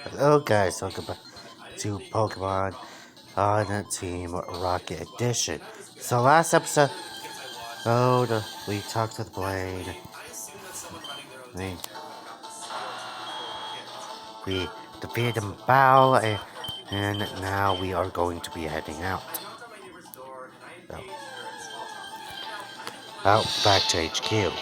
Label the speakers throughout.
Speaker 1: Hello guys, welcome back to Pokemon on Team Rocket Edition. So last episode, we talked with Blaine. We, we defeated him Bow, and now we are going to be heading out. So, back to HQ.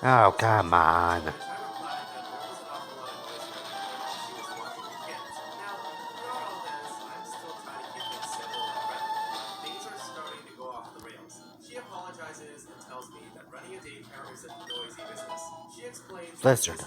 Speaker 1: Oh, come on. Blizzard.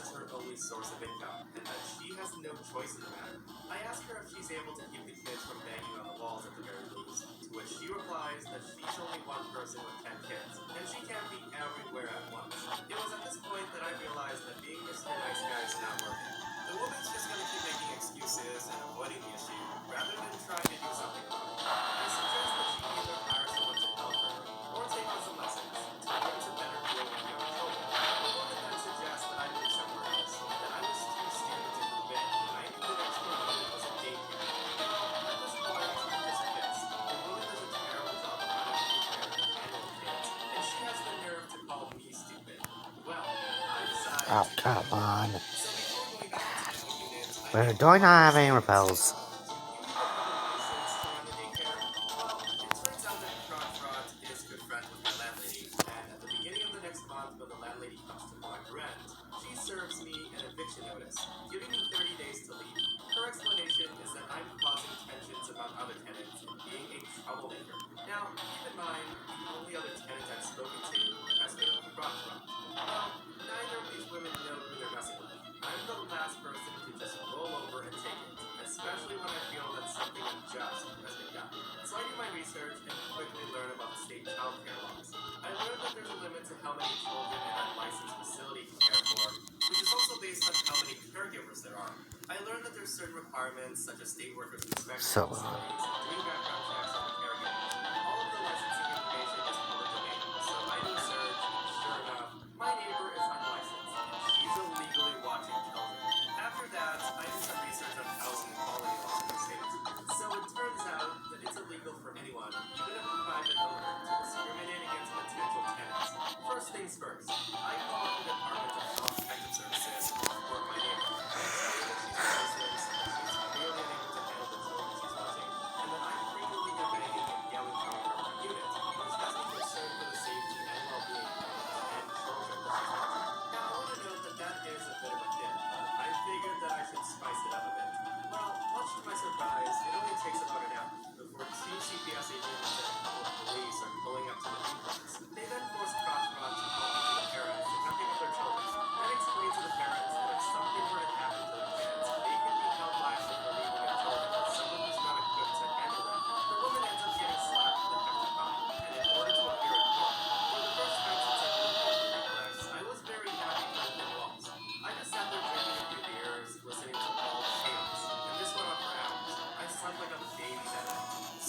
Speaker 1: Oh, come on. We do not have any repels. So,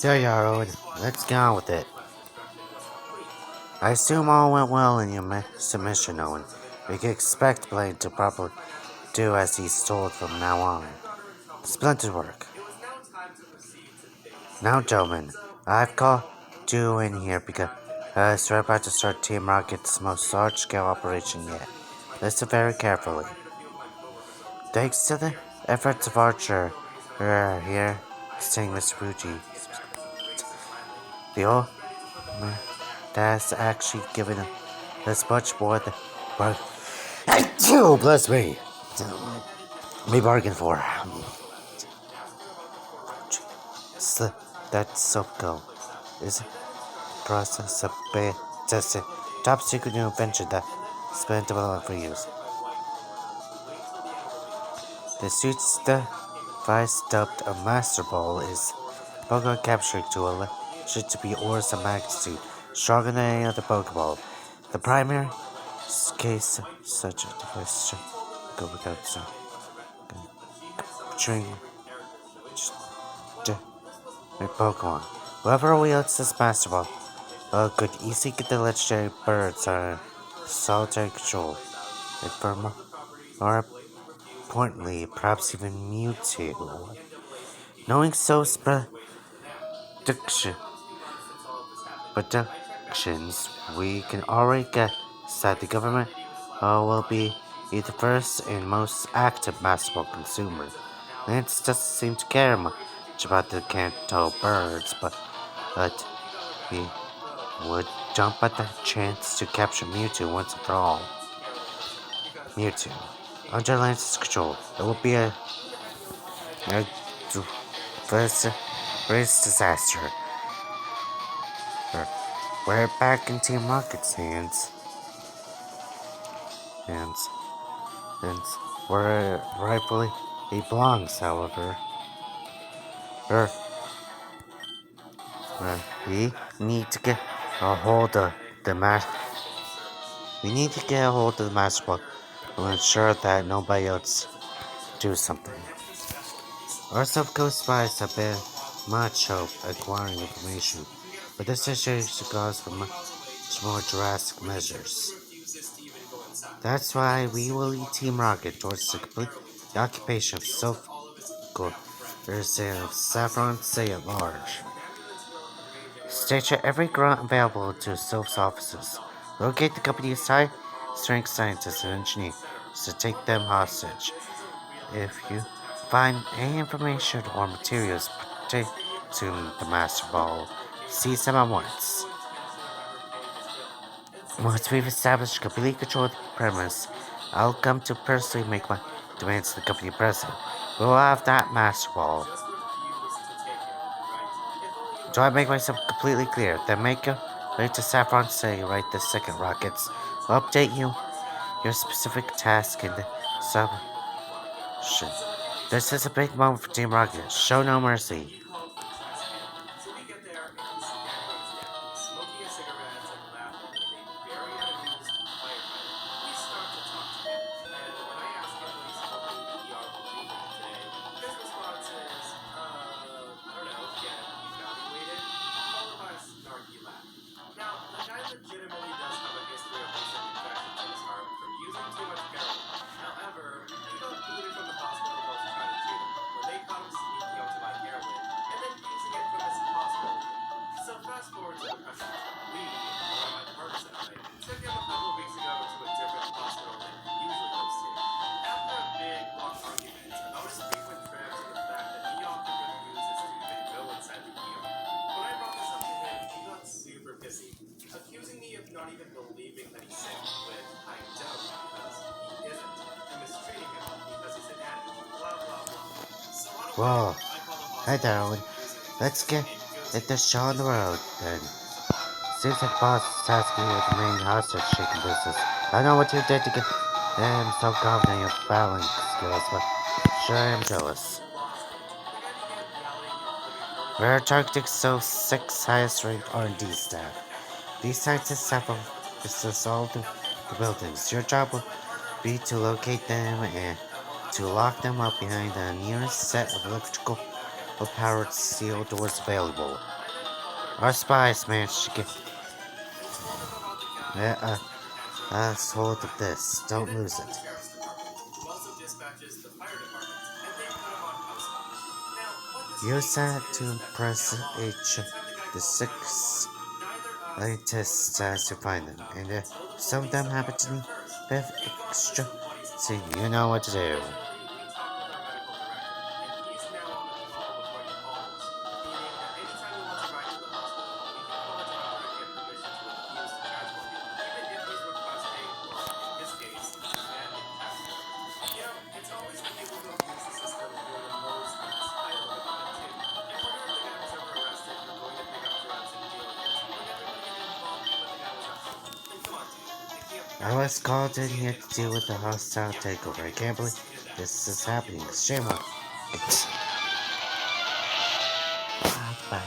Speaker 1: there you are, Owen. Let's get on with it. I assume all went well in your submission, Owen. We can expect Blaine to properly do as he's told from now on. Splendid work. Now, gentlemen, I've called you in here because we're about to start Team Rocket's most large-scale operation yet. Listen very carefully. Thanks to the efforts of Archer here, saying Mr. Fuji, the old man that's actually given us much more than bless me. We bargained for. So that's so cool. Is a process of just a top secret new invention that It's been developed for years. The suit's device dubbed a Master Ball is Pokemon capturing tool should to be orders of magnitude stronger than any other Pokeball. The primary case such a device should go without capturing Pokemon. Whoever wields this Master Ball could easily get the legendary birds under solitary control. And for more importantly, perhaps even Mewtwo. Knowing Soul's prediction, predictions, we can already guess that the government will be the first and most active Master Ball consumer. Lance doesn't seem to care much about the Kanto birds, but he would jump at the chance to capture Mewtwo once and for all. Mewtwo. Under Lance's control, it will be a greatest disaster. We're back in Team Rocket's hands, where it rightfully belongs, however. Er, we need to get a hold of the We need to get a hold of the Master Ball to ensure that nobody else do something. Our Coast spies have been much help acquiring information, but this situation calls for much more drastic measures. That's why we will lead Team Rocket towards the complete occupation of self-quarters and Saffron City at large. Station every grunt available to Sylph's offices. Locate the company's high-strength scientists and engineers to take them hostage. If you find any information or materials pertaining to the Master Ball, seize them at once. Once we've established complete control of the premise, I'll come to personally make my demands to the company president. We'll have that Master Ball. Do I make myself completely clear? Then make your way to Saffron City right this second, Rockets. I'll update you your specific task in the submission. This is a big moment for Team Rocket. Show no mercy. Whoa. Hi, Darwin. Let's get this show on the road, then. Seems like boss is tasking you with the main hostage shaking business. I know what you did to get him so confident in your battling skills, but sure I am jealous. We're targeting so 6 highest ranked R&D staff. These scientists have business all through the buildings. Your job will be to locate them and to lock them up behind the nearest set of electrical powered steel doors available. Our spies managed to get hold of this. Don't lose it. Use that to impress the 6 scientists as you find them, and if some of them happen to need a bit of extra, so you know what to do. I was called in here to deal with the hostile takeover. I can't believe this is happening. Shame on it. Bye.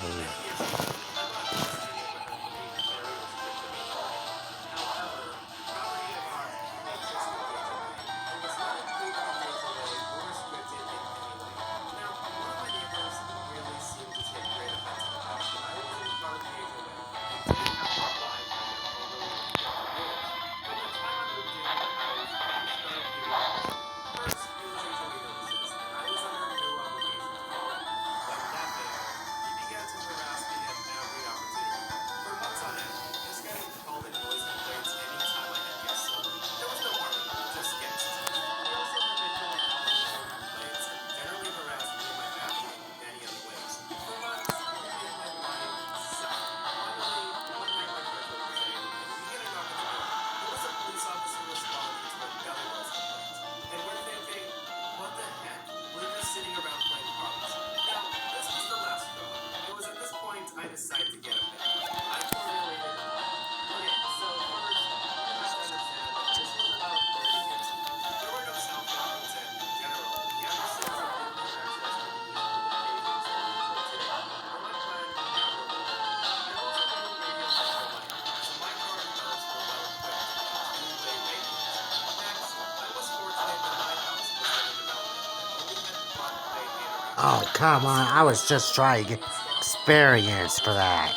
Speaker 1: Oh, come on. I was just trying to get experience for that.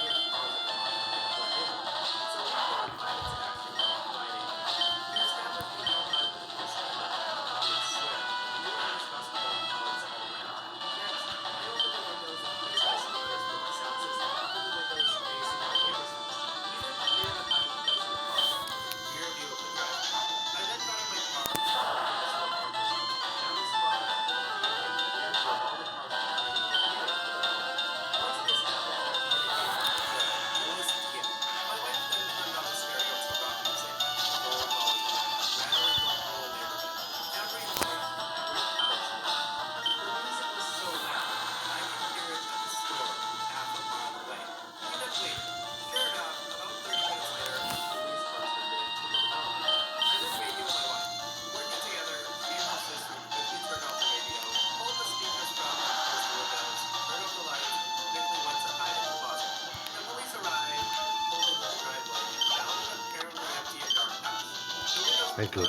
Speaker 1: Thank you.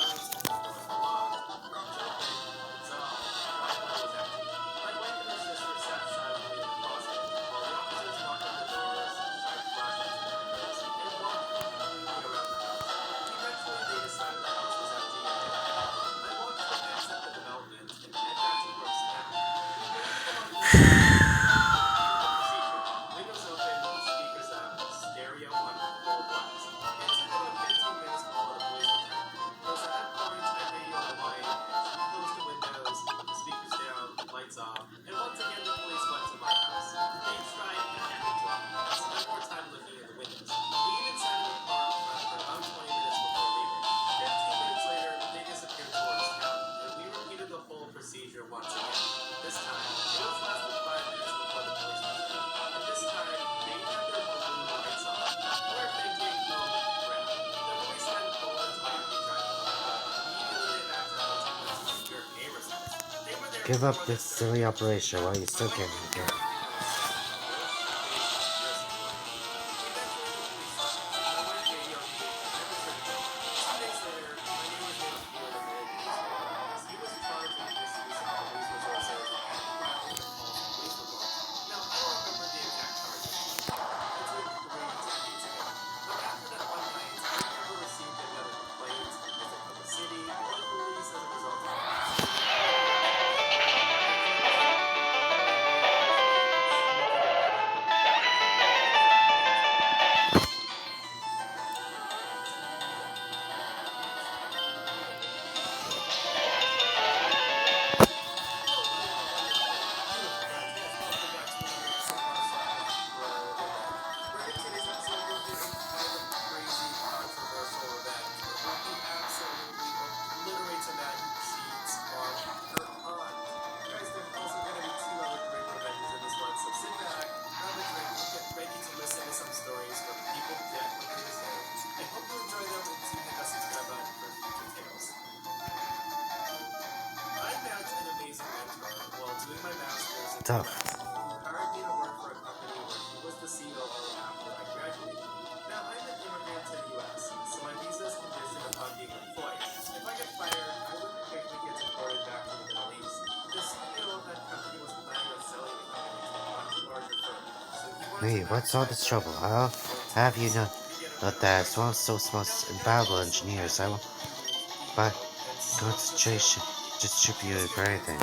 Speaker 1: Give up this silly operation while you still can. tough. Hey, what's all this trouble? How have you not that so small infallible engineers? I will by concentration distribute for anything.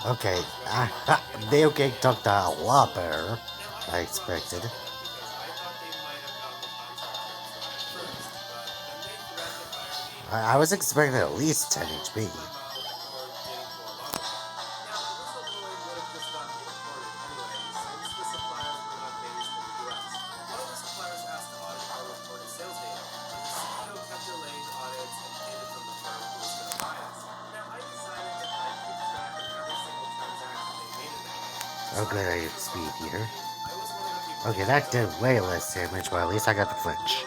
Speaker 1: Okay, they okay talked a lot better. I expected. I was expecting at least 10 HP. Oh good, I get speed here. Okay, that did way less damage, but at least I got the flinch.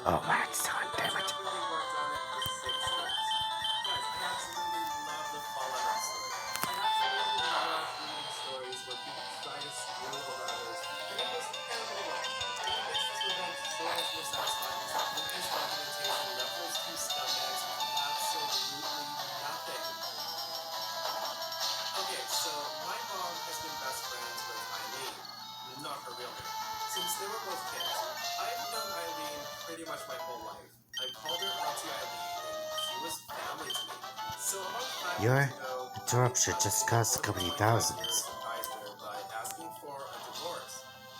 Speaker 1: Oh man, it's time, damn it. Your interruption just cost the company thousands.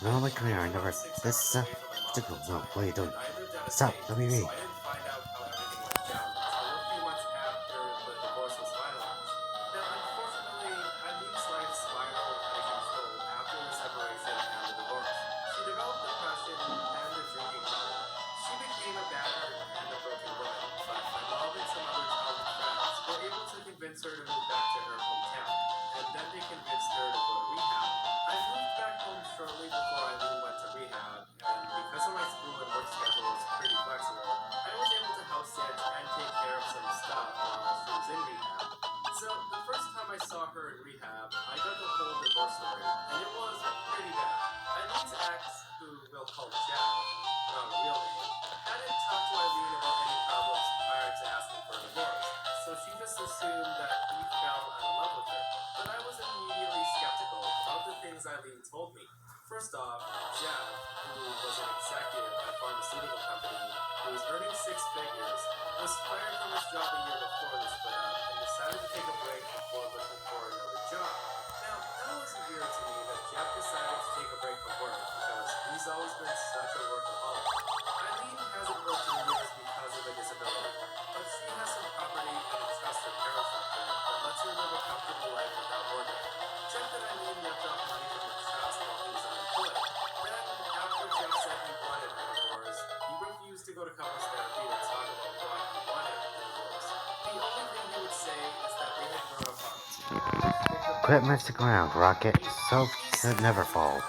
Speaker 1: No, my career, I never. This is particular. No, what are you doing? Stop, let me read. Quit messing around, Rocket. Self could never fall.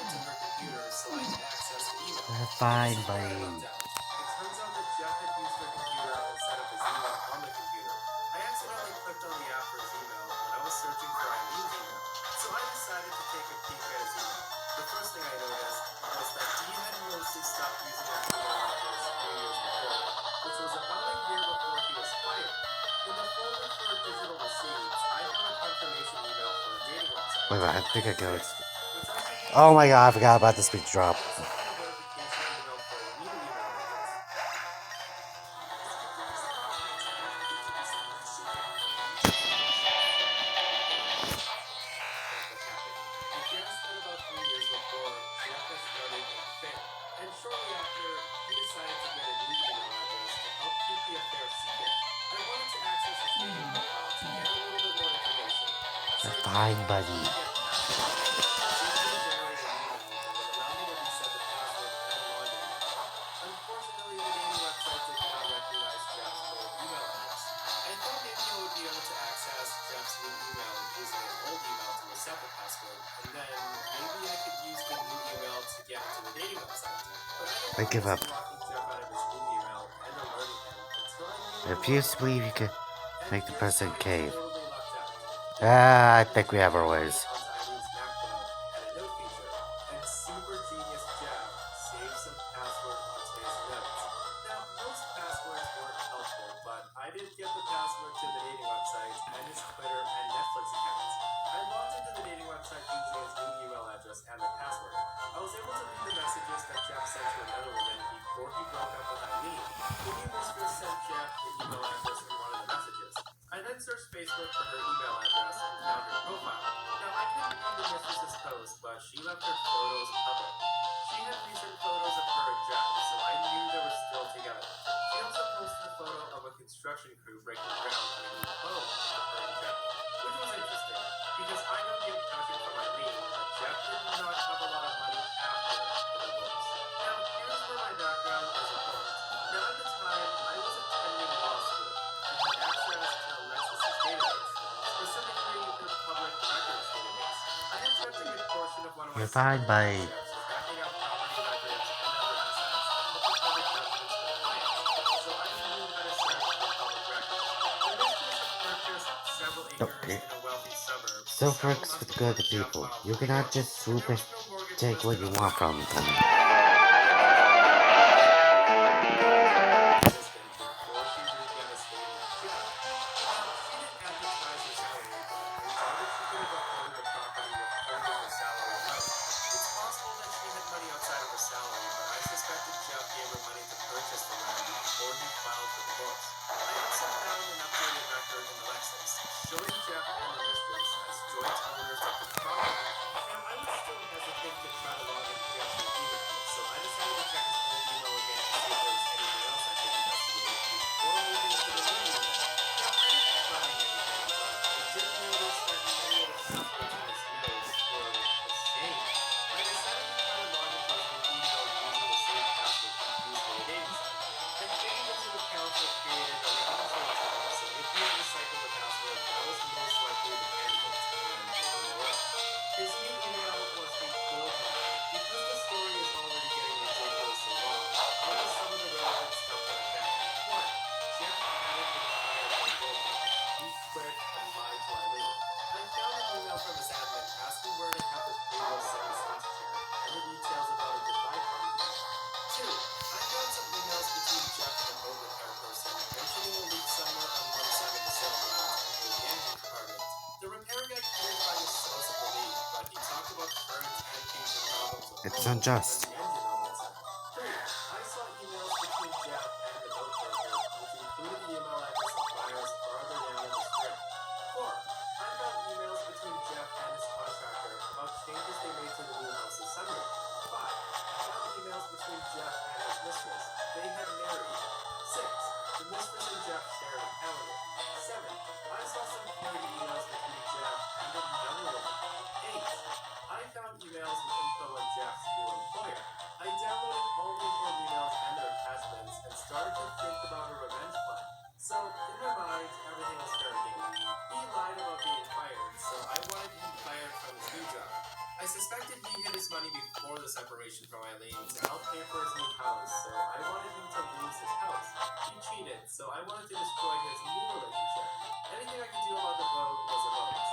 Speaker 2: password to her computer so I could access the email.
Speaker 1: Fine,
Speaker 2: This is where I
Speaker 1: buddy.
Speaker 2: lucked out. It turns out that Jeff had used her computer and set up his email on the computer. I accidentally clicked on the app for his email when I was searching for Eileen's email, so I decided to take a peek at his email. The first thing I noticed was that Dee had mostly stopped using that email address 3 years before, which was about a year before he was fired. In the folder for digital receipts, I found a confirmation email for a dating website.
Speaker 1: Wait, I think I got it.
Speaker 2: Which I took to
Speaker 1: Oh my god, I forgot about the speech drop.
Speaker 2: I also found a verification email for a new email address. I guess that about 3 years before, Jeff had started an affair. And shortly after, he decided to get a new email address to help keep the affair secret. I wanted to access his dating profile to get a little bit more information.
Speaker 1: Fine, buddy.
Speaker 2: Get the password. Simply generated an email that would allow me to reset the password and log in again. Unfortunately, the dating website did not recognize Jeff's old email address. I thought maybe I would be able to access Jeff's new email using his old email to reset the password, and then maybe I could use the new email to get into the dating website. But
Speaker 1: I
Speaker 2: I didn't
Speaker 1: give
Speaker 2: want
Speaker 1: up.
Speaker 2: to risk locking Jeff out of his new email and alerting him until I knew
Speaker 1: I
Speaker 2: where
Speaker 1: refuse
Speaker 2: we
Speaker 1: to
Speaker 2: were.
Speaker 1: believe you could
Speaker 2: And
Speaker 1: make the
Speaker 2: here's
Speaker 1: person
Speaker 2: where I
Speaker 1: cave.
Speaker 2: totally lucked out.
Speaker 1: I think we have our ways.
Speaker 2: Onto Eileen's MacBook had a note feature, and super genius Jeff saved some password onto his notes. Now, most passwords weren't helpful, but I did get the password to the dating website and his Twitter and Netflix accounts. I logged into the dating website using his new email address and the password. I was able to read the messages that Jeff sent to another woman before he broke up with Eileen. The new mistress sent Jeff the email address in one of the messages. I then searched Facebook for her email address and found her profile. Now, I couldn't read the mistress's post, but she left her photos public. She had recent photos of her and Jeff, so I knew they were still together. She also posted a photo of a construction crew breaking ground on a new home for her and Jeff, which was interesting, because I know the impression from Eileen that Jeff did not have a lot of money after the divorce. Now, here's where my background is important. Now, at the time, I was attending law school and had access to Alexis's database, specifically the public records database. I had spent a good portion of one of my
Speaker 1: You're fine, buddy.
Speaker 2: internships backing up property records and other assets and helping cover judgments for clients, so I knew how to search for public records. The mistress had purchased several acres in a wealthy suburb.
Speaker 1: So works with good people. You cannot just swoop and take what you want from them.
Speaker 2: Before she moved devastated Jeff. Now, she didn't advertise her salary, but I doubt if she could have afforded the property with only her salary alone. It's possible that she had money outside of her salary, but I suspected Jeff gave her money to purchase the land before he filed for divorce. I also found an updated record in Alexis, showing Jeff and the mistress as joint owners of the property. Now, I was still hesitant to try to log into Jeff's new email, so I decided to check his old email again to see if there was anything else I could investigate before moving to the new email. Now, I didn't find anything, but I did notice that many of the passwords in his notes were the same. I decided to try to log into his new email using the same password he used for the dating site. I figured the two accounts were created around the same time, so if he had recycled the password, I was most likely the candidate and open the world. His new email was a gold mine. Because the story is already getting ridiculously long, I'll list some of the relevant stuff that I found. 1. Jeff hadn't been fired from his old job. He quit and lied to Eileen. I found an email from his admin asking where to have the payroll sentence last year and the details about a goodbye party planned. 2. I found some emails between Jeff and a boat repair person mentioning a leak somewhere on one side of the sailboat near the engine compartment. The repair guy couldn't find the source of the leak, but he talked about current and future problems with
Speaker 1: It's
Speaker 2: boats
Speaker 1: unjust.
Speaker 2: and the engine on one side. 3. I saw emails between Jeff and the boat broker, which included the email address of buyers farther down in the string. 4. I found emails between Jeff and his contractor about changes they made to the new house this summer. 5. I found emails between Jeff and his mistress. They had married. 6. The mistress and Jeff shared a calendar. 7. I saw some cleared emails between Jeff and another woman. 8. I found emails with info on Jeff's new employer. I downloaded all the important emails and their attachments and started to think about a revenge plan. So, in my mind, everything was fair game. He lied about being fired, so I wanted him fired from his new job. I suspected he hid his money before cheated, so I wanted to destroy his new relationship. Anything I could do about the boat was a bonus.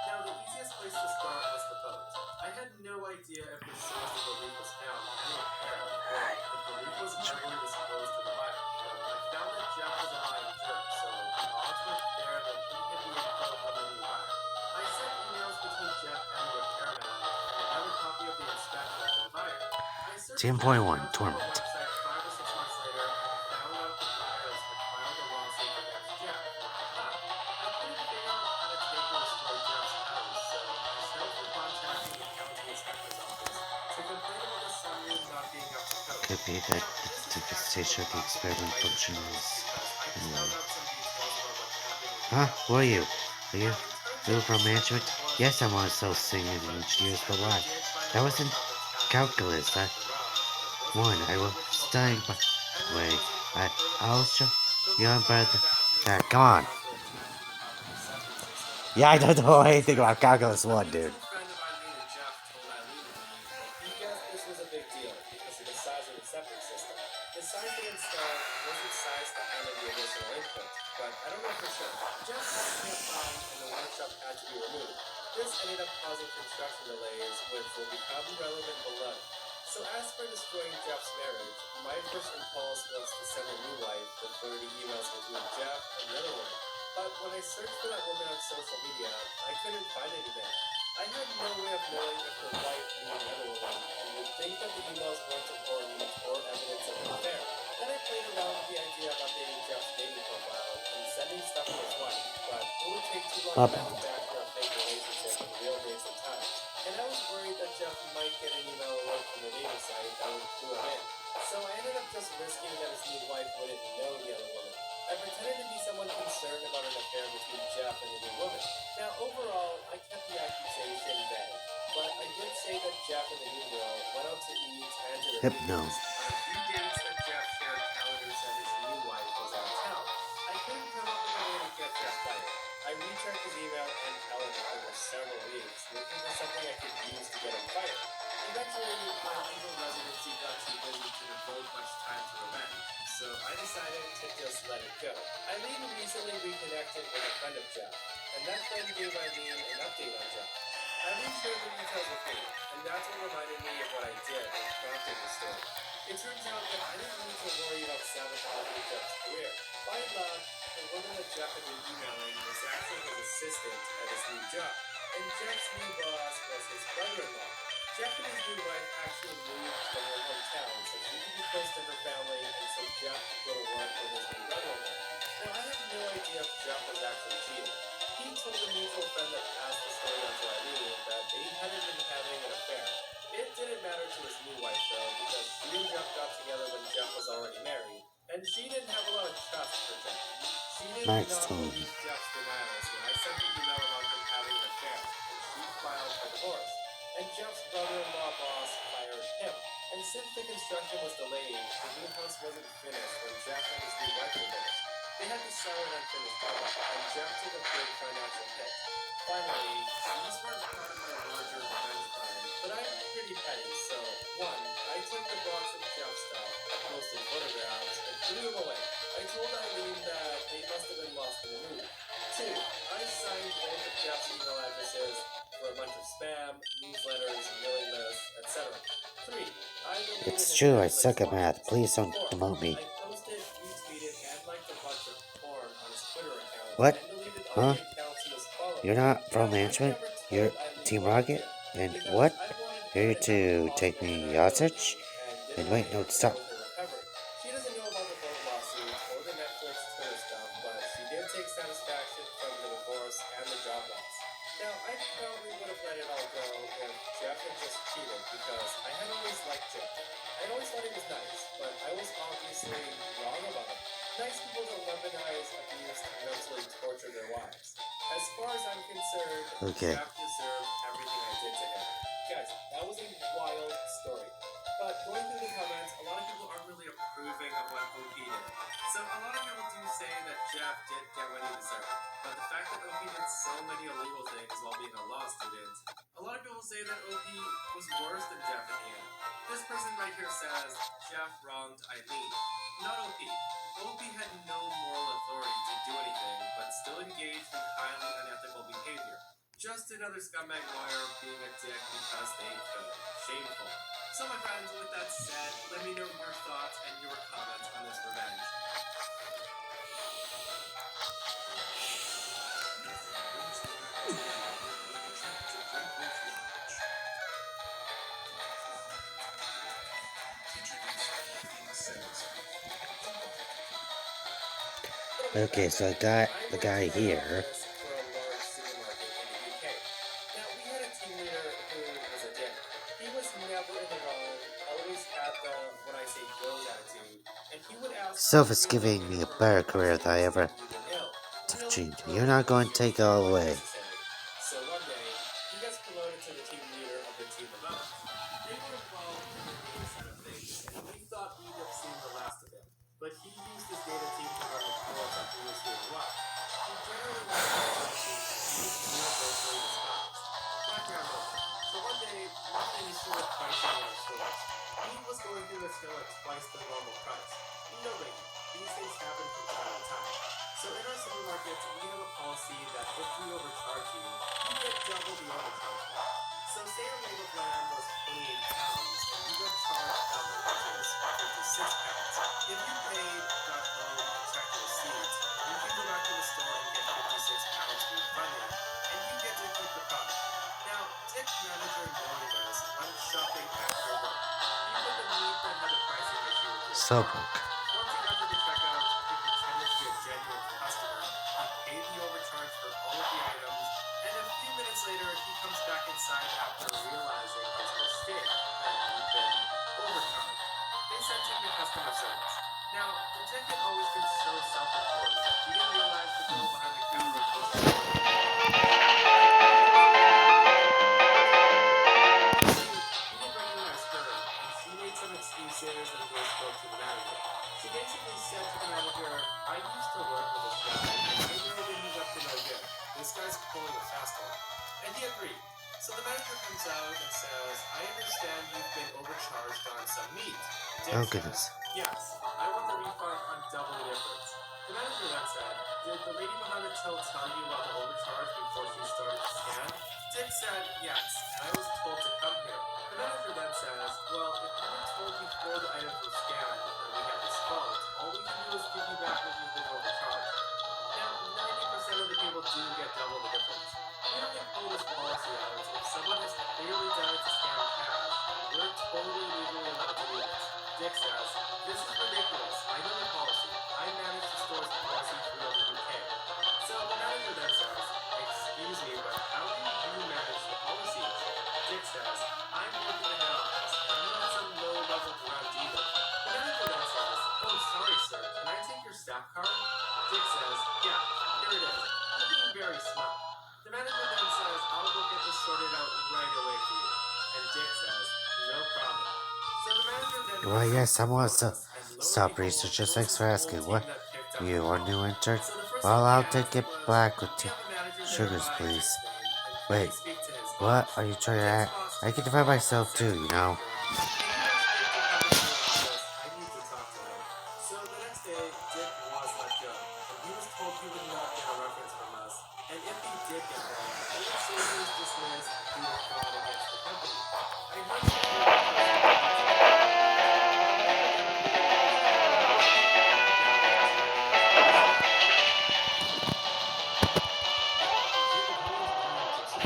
Speaker 2: Now, the easiest place to start was the boat. I had no idea if the source of the leak was found and repaired, or if the leak was ever disclosed to the buyer. But I found that Jeff was a lying jerk, so the odds were there that he could be info from the new buyer. I sent emails between Jeff and the repairman, and another copy of the inspection to the buyer. I searched the
Speaker 1: 10.1
Speaker 2: emails on the
Speaker 1: Torment.
Speaker 2: website 5 or 6 months later and found out the buyers had filed a lawsuit against Jeff. I couldn't figure out how to take or destroy Jeff's house, so I started for contacting the county inspector's office to complain about the sunroom not being up to code.
Speaker 1: Could be that
Speaker 2: Now, this
Speaker 1: the
Speaker 2: isn't
Speaker 1: station of the
Speaker 2: actually
Speaker 1: experiment
Speaker 2: possible
Speaker 1: function
Speaker 2: by
Speaker 1: is.
Speaker 2: because I just found out some details about what happened with
Speaker 1: Huh?
Speaker 2: Jeff
Speaker 1: Who are you?
Speaker 2: today.
Speaker 1: Are you
Speaker 2: Now, it turns
Speaker 1: Bill
Speaker 2: out
Speaker 1: from
Speaker 2: the
Speaker 1: management?
Speaker 2: sunroom was
Speaker 1: Yes, I'm
Speaker 2: up
Speaker 1: one
Speaker 2: to
Speaker 1: of those
Speaker 2: code,
Speaker 1: senior
Speaker 2: but the
Speaker 1: engineers, but
Speaker 2: inspector
Speaker 1: why?
Speaker 2: did find a
Speaker 1: That
Speaker 2: note
Speaker 1: wasn't
Speaker 2: on the tapping of the
Speaker 1: calculus.
Speaker 2: back garage that wasn't
Speaker 1: One,
Speaker 2: on
Speaker 1: I
Speaker 2: the
Speaker 1: was
Speaker 2: original
Speaker 1: studying by
Speaker 2: plans, and there
Speaker 1: way.
Speaker 2: wasn't a permit
Speaker 1: I'll
Speaker 2: number.
Speaker 1: show
Speaker 2: The
Speaker 1: you on
Speaker 2: roof on
Speaker 1: brother.
Speaker 2: my bathroom
Speaker 1: Yeah,
Speaker 2: was
Speaker 1: come on.
Speaker 2: also attached to the property septic system.
Speaker 1: Yeah, I
Speaker 2: And
Speaker 1: don't know
Speaker 2: since
Speaker 1: anything
Speaker 2: then,
Speaker 1: about calculus
Speaker 2: a
Speaker 1: 1, dude.
Speaker 2: mutual friend of Eileen and Jeff told Eileen and me that he guessed this was a big deal because of the size of the septic system. The size they installed wasn't sized to handle the additional input, but I don't know for sure. Jeff had to be assigned and the workshop had to be removed. This ended up causing construction delays, which will become relevant below. So as for destroying Jeff's marriage, my first impulse was to send a new wife the 30 emails between Jeff and the other woman. But when I searched for that woman on social media, I couldn't find anything. I had no way of knowing if the wife knew the other woman and would think that the emails weren't important or evidence of an affair. Then I played around with the idea of updating Jeff's dating profile and sending stuff to his wife, but it would take too long to manufacture a fake relationship with real dates and times. And I was worried that Jeff might get an email alert from the dating site that would clue him in. So I ended up just risking that his new wife wouldn't know the other woman. I pretended to be someone concerned about an affair between Jeff and the new woman. Now, overall, I kept the accusation vague, but I did say that Jeff and the new girl went out to eat and to the
Speaker 1: Hypno.
Speaker 2: movies on a few dates that Jeff shared calendars that his new wife was out of town. I couldn't come up with a way to get Jeff fired. I rechecked his email and calendar over several weeks, looking for something I could use to get him fired. Eventually, my legal residency got too busy to devote much time to revenge, so I decided to just let it go. Eileen recently reconnected with a friend of Jeff, and that friend gave Eileen an update on Jeff. Eileen shared the details with me, and that's what reminded me of what I did and prompted the story. It turns out that I didn't need to worry about sabotaging Jeff's career. By luck, the woman that Jeff had been emailing was actually his assistant at his new job, and Jeff's new boss was his brother-in-law. Jeff and his new wife actually moved from their hometown so she could be close to her family and so Jeff could go to work with his new brother-in-law. Now, I have no idea if Jeff was actually cheating. He told a mutual friend that passed the story on to Eileen that they hadn't been having an affair. It didn't matter to his new wife, though, because she and Jeff got together when Jeff was already married, and she didn't have a lot of trust for Jeff. She did
Speaker 1: Max
Speaker 2: not
Speaker 1: Tone.
Speaker 2: believe Jeff's denials when I sent the email about him having an affair, and she filed for divorce. And Jeff's brother-in-law boss fired him. And since the construction was delayed, the new house wasn't finished when Jeff and his new wife divorced. They had to sell an unfinished home, and Jeff took a big financial hit. Finally, these weren't part of my larger revenge plan, but I'm pretty petty, so one, I took the box of Jeff's stuff, posted photographs, and threw them away. I told Eileen that they must have been lost in the move. Two, I signed both of Jeff's email addresses for a bunch of spam, newsletters, mailing lists, etc. Three, I deleted
Speaker 1: It's
Speaker 2: his
Speaker 1: true, I
Speaker 2: Netflix
Speaker 1: suck at math.
Speaker 2: watches.
Speaker 1: Please don't
Speaker 2: Four,
Speaker 1: demote me.
Speaker 2: I posted, retweeted, and liked a bunch of porn on his Twitter account
Speaker 1: What?
Speaker 2: and deleted all
Speaker 1: Huh?
Speaker 2: the accounts he was following.
Speaker 1: You're not
Speaker 2: Now,
Speaker 1: from
Speaker 2: I
Speaker 1: management?
Speaker 2: never
Speaker 1: You're
Speaker 2: told Eileen
Speaker 1: Team
Speaker 2: what I
Speaker 1: Rocket?
Speaker 2: did
Speaker 1: And
Speaker 2: because
Speaker 1: what?
Speaker 2: I wanted her
Speaker 1: Here
Speaker 2: to have a
Speaker 1: to take
Speaker 2: possible
Speaker 1: me
Speaker 2: credibility
Speaker 1: hostage?
Speaker 2: and
Speaker 1: And
Speaker 2: didn't want
Speaker 1: wait,
Speaker 2: to
Speaker 1: no,
Speaker 2: interfere
Speaker 1: stop.
Speaker 2: with her recovery. She doesn't know about the boat lawsuits or the Netflix Twitter stuff, but she did take satisfaction from the divorce and the job loss. Now, I probably would have let it all go if Jeff had just cheated because I had always liked Jeff. I always thought he was nice, but I was obviously wrong about it. Nice people don't weaponize abuse to mentally torture their wives. As far as I'm concerned,
Speaker 1: Okay.
Speaker 2: Jeff deserved everything I did to him. Guys, that was a wild story. But going through the comments, a lot of people aren't really approving of what OP did. So a lot of people do say that Jeff did get what he deserved. But the fact that OP did so many illegal things while being a law student, a lot of people say that OP was worse than Jeff in the end. This person right here says Jeff wronged Eileen, not OP. Opie had no moral authority to do anything, but still engaged in highly unethical behavior. Just another scumbag lawyer being a dick because they could. Shameful. So, my friends, with that said, let me know your thoughts and your comments on this revenge.
Speaker 1: Okay, so I got the guy here.
Speaker 2: For a large supermarket in the UK. Now, we had a team leader who was a dick. He was never in the wrong, always had the what I say goes attitude, and he would ask
Speaker 1: Self is
Speaker 2: every other
Speaker 1: giving
Speaker 2: kid
Speaker 1: me a
Speaker 2: for
Speaker 1: better career than I
Speaker 2: reimbursements
Speaker 1: ever
Speaker 2: if you've been ill. Really,
Speaker 1: achieved. You're
Speaker 2: totally
Speaker 1: not going to
Speaker 2: appreciate
Speaker 1: take it all
Speaker 2: but
Speaker 1: away.
Speaker 2: unnecessary. So one day, he gets promoted to the team leader of the team above us. They were involved in the data side of things, and we thought we'd have seen the last of him. But he used his data team to run reports on who was doing what. He generally wasn't a Nazi, and he was universally despised. Background was so one day we had an issue with pricing in our stores. Meat was going through the till at twice the normal price. No biggie. These things happen from time to time. So in our supermarkets, we have a policy that if we overcharge you, you get double the overcharge fee. So say a leg of lamb was 28 pounds and you got charged double, which is 56 pounds. If you paid, got home, and checked your receipts, you can go back to the store and get 56 pounds refunded, and you get to keep the product. Now, Dick, manager, knowing this, went shopping after work. He put the meat that had the pricing issue into his
Speaker 1: So,
Speaker 2: cart. Once he got to the checkout, he pretended to be a genuine customer. He paid the overcharge for all of the items, and a few minutes later, he comes back inside after realizing his mistake that he'd been overcharged. They sent him to customer service. Now, the tech had always been so self-important. He didn't realize the girl behind the counter was he didn't recognize her, and she made some excuses and was spoke to the manager. She basically said to the manager, I used to work with this guy, and I know that he's up to no good. This guy's pulling a fast one. And he agreed. So the manager comes out and says, I understand you've been overcharged on some meat. Dick
Speaker 1: oh
Speaker 2: says,
Speaker 1: goodness.
Speaker 2: yes, I want the refund on double the difference. The manager then said, did the lady behind the till tell you about the overcharge before she started to scan? Dick said, yes, and I was told to come here. The manager then says, well, if you were told before the items were scanned that we have this fault, all we can do is give you back what you've been overcharged. Now, 90% of the people do get double the difference. We don't get pull this policy out if someone has clearly done it to scam cash, we're totally legally allowed to do this. Dick says, this is ridiculous. I know the policy. I manage the store's policy throughout the UK. So the manager then says, excuse me, but how do you manage the policies? Dick says, I'm working the head office, and I'm not some low-level grunt either. The manager then says, oh, sorry, sir, can I take your staff card? Dick says, yeah, here it is. You're being very smart. The manager then says, I'll go get this sorted out right away for you. And Dick says, no problem. So the manager then
Speaker 1: Well, yes, I want
Speaker 2: proceeds
Speaker 1: to
Speaker 2: us, and lo and
Speaker 1: stop
Speaker 2: behold,
Speaker 1: research. Just
Speaker 2: it was
Speaker 1: thanks
Speaker 2: his
Speaker 1: for
Speaker 2: whole
Speaker 1: asking.
Speaker 2: team
Speaker 1: What?
Speaker 2: that picked up the
Speaker 1: You are
Speaker 2: call.
Speaker 1: new intern?
Speaker 2: So the first thing
Speaker 1: Well,
Speaker 2: he
Speaker 1: I'll take
Speaker 2: asked
Speaker 1: it
Speaker 2: was,
Speaker 1: black with
Speaker 2: we
Speaker 1: two
Speaker 2: have a manager there
Speaker 1: sugars,
Speaker 2: by
Speaker 1: please.
Speaker 2: Dick's name, and can he
Speaker 1: Wait,
Speaker 2: speak to his
Speaker 1: what
Speaker 2: boss?
Speaker 1: are you trying to
Speaker 2: Dick's
Speaker 1: add?
Speaker 2: boss
Speaker 1: I
Speaker 2: took
Speaker 1: can
Speaker 2: the
Speaker 1: defend
Speaker 2: call and
Speaker 1: myself
Speaker 2: said
Speaker 1: too,
Speaker 2: to the
Speaker 1: you know?
Speaker 2: manager, can you ask Dick to come into your office? I need to talk to him. So the next day, Dick was let go, and he was told he would not get a reference from us, and if he did get one, they would say he was dismissed due to fraud against the company. I heard some pretty personal thoughts about it. But on the other hand, we could always tell him about this. Now, here's how it was.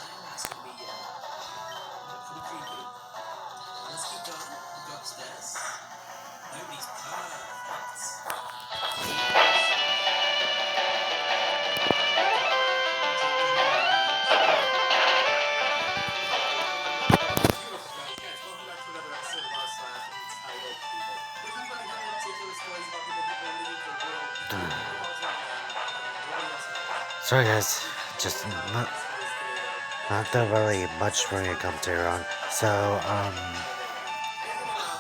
Speaker 2: Silence can be pretty creepy. Let's keep going. We go upstairs. Nobody's perfect. Beautiful guys, welcome back to another episode of our slash entitled people. If you find any particular stories about people who believe the world revolves around them and nobody else knows.
Speaker 1: Sorry guys, just not that really much for me to come to on. So,
Speaker 2: Isn't enough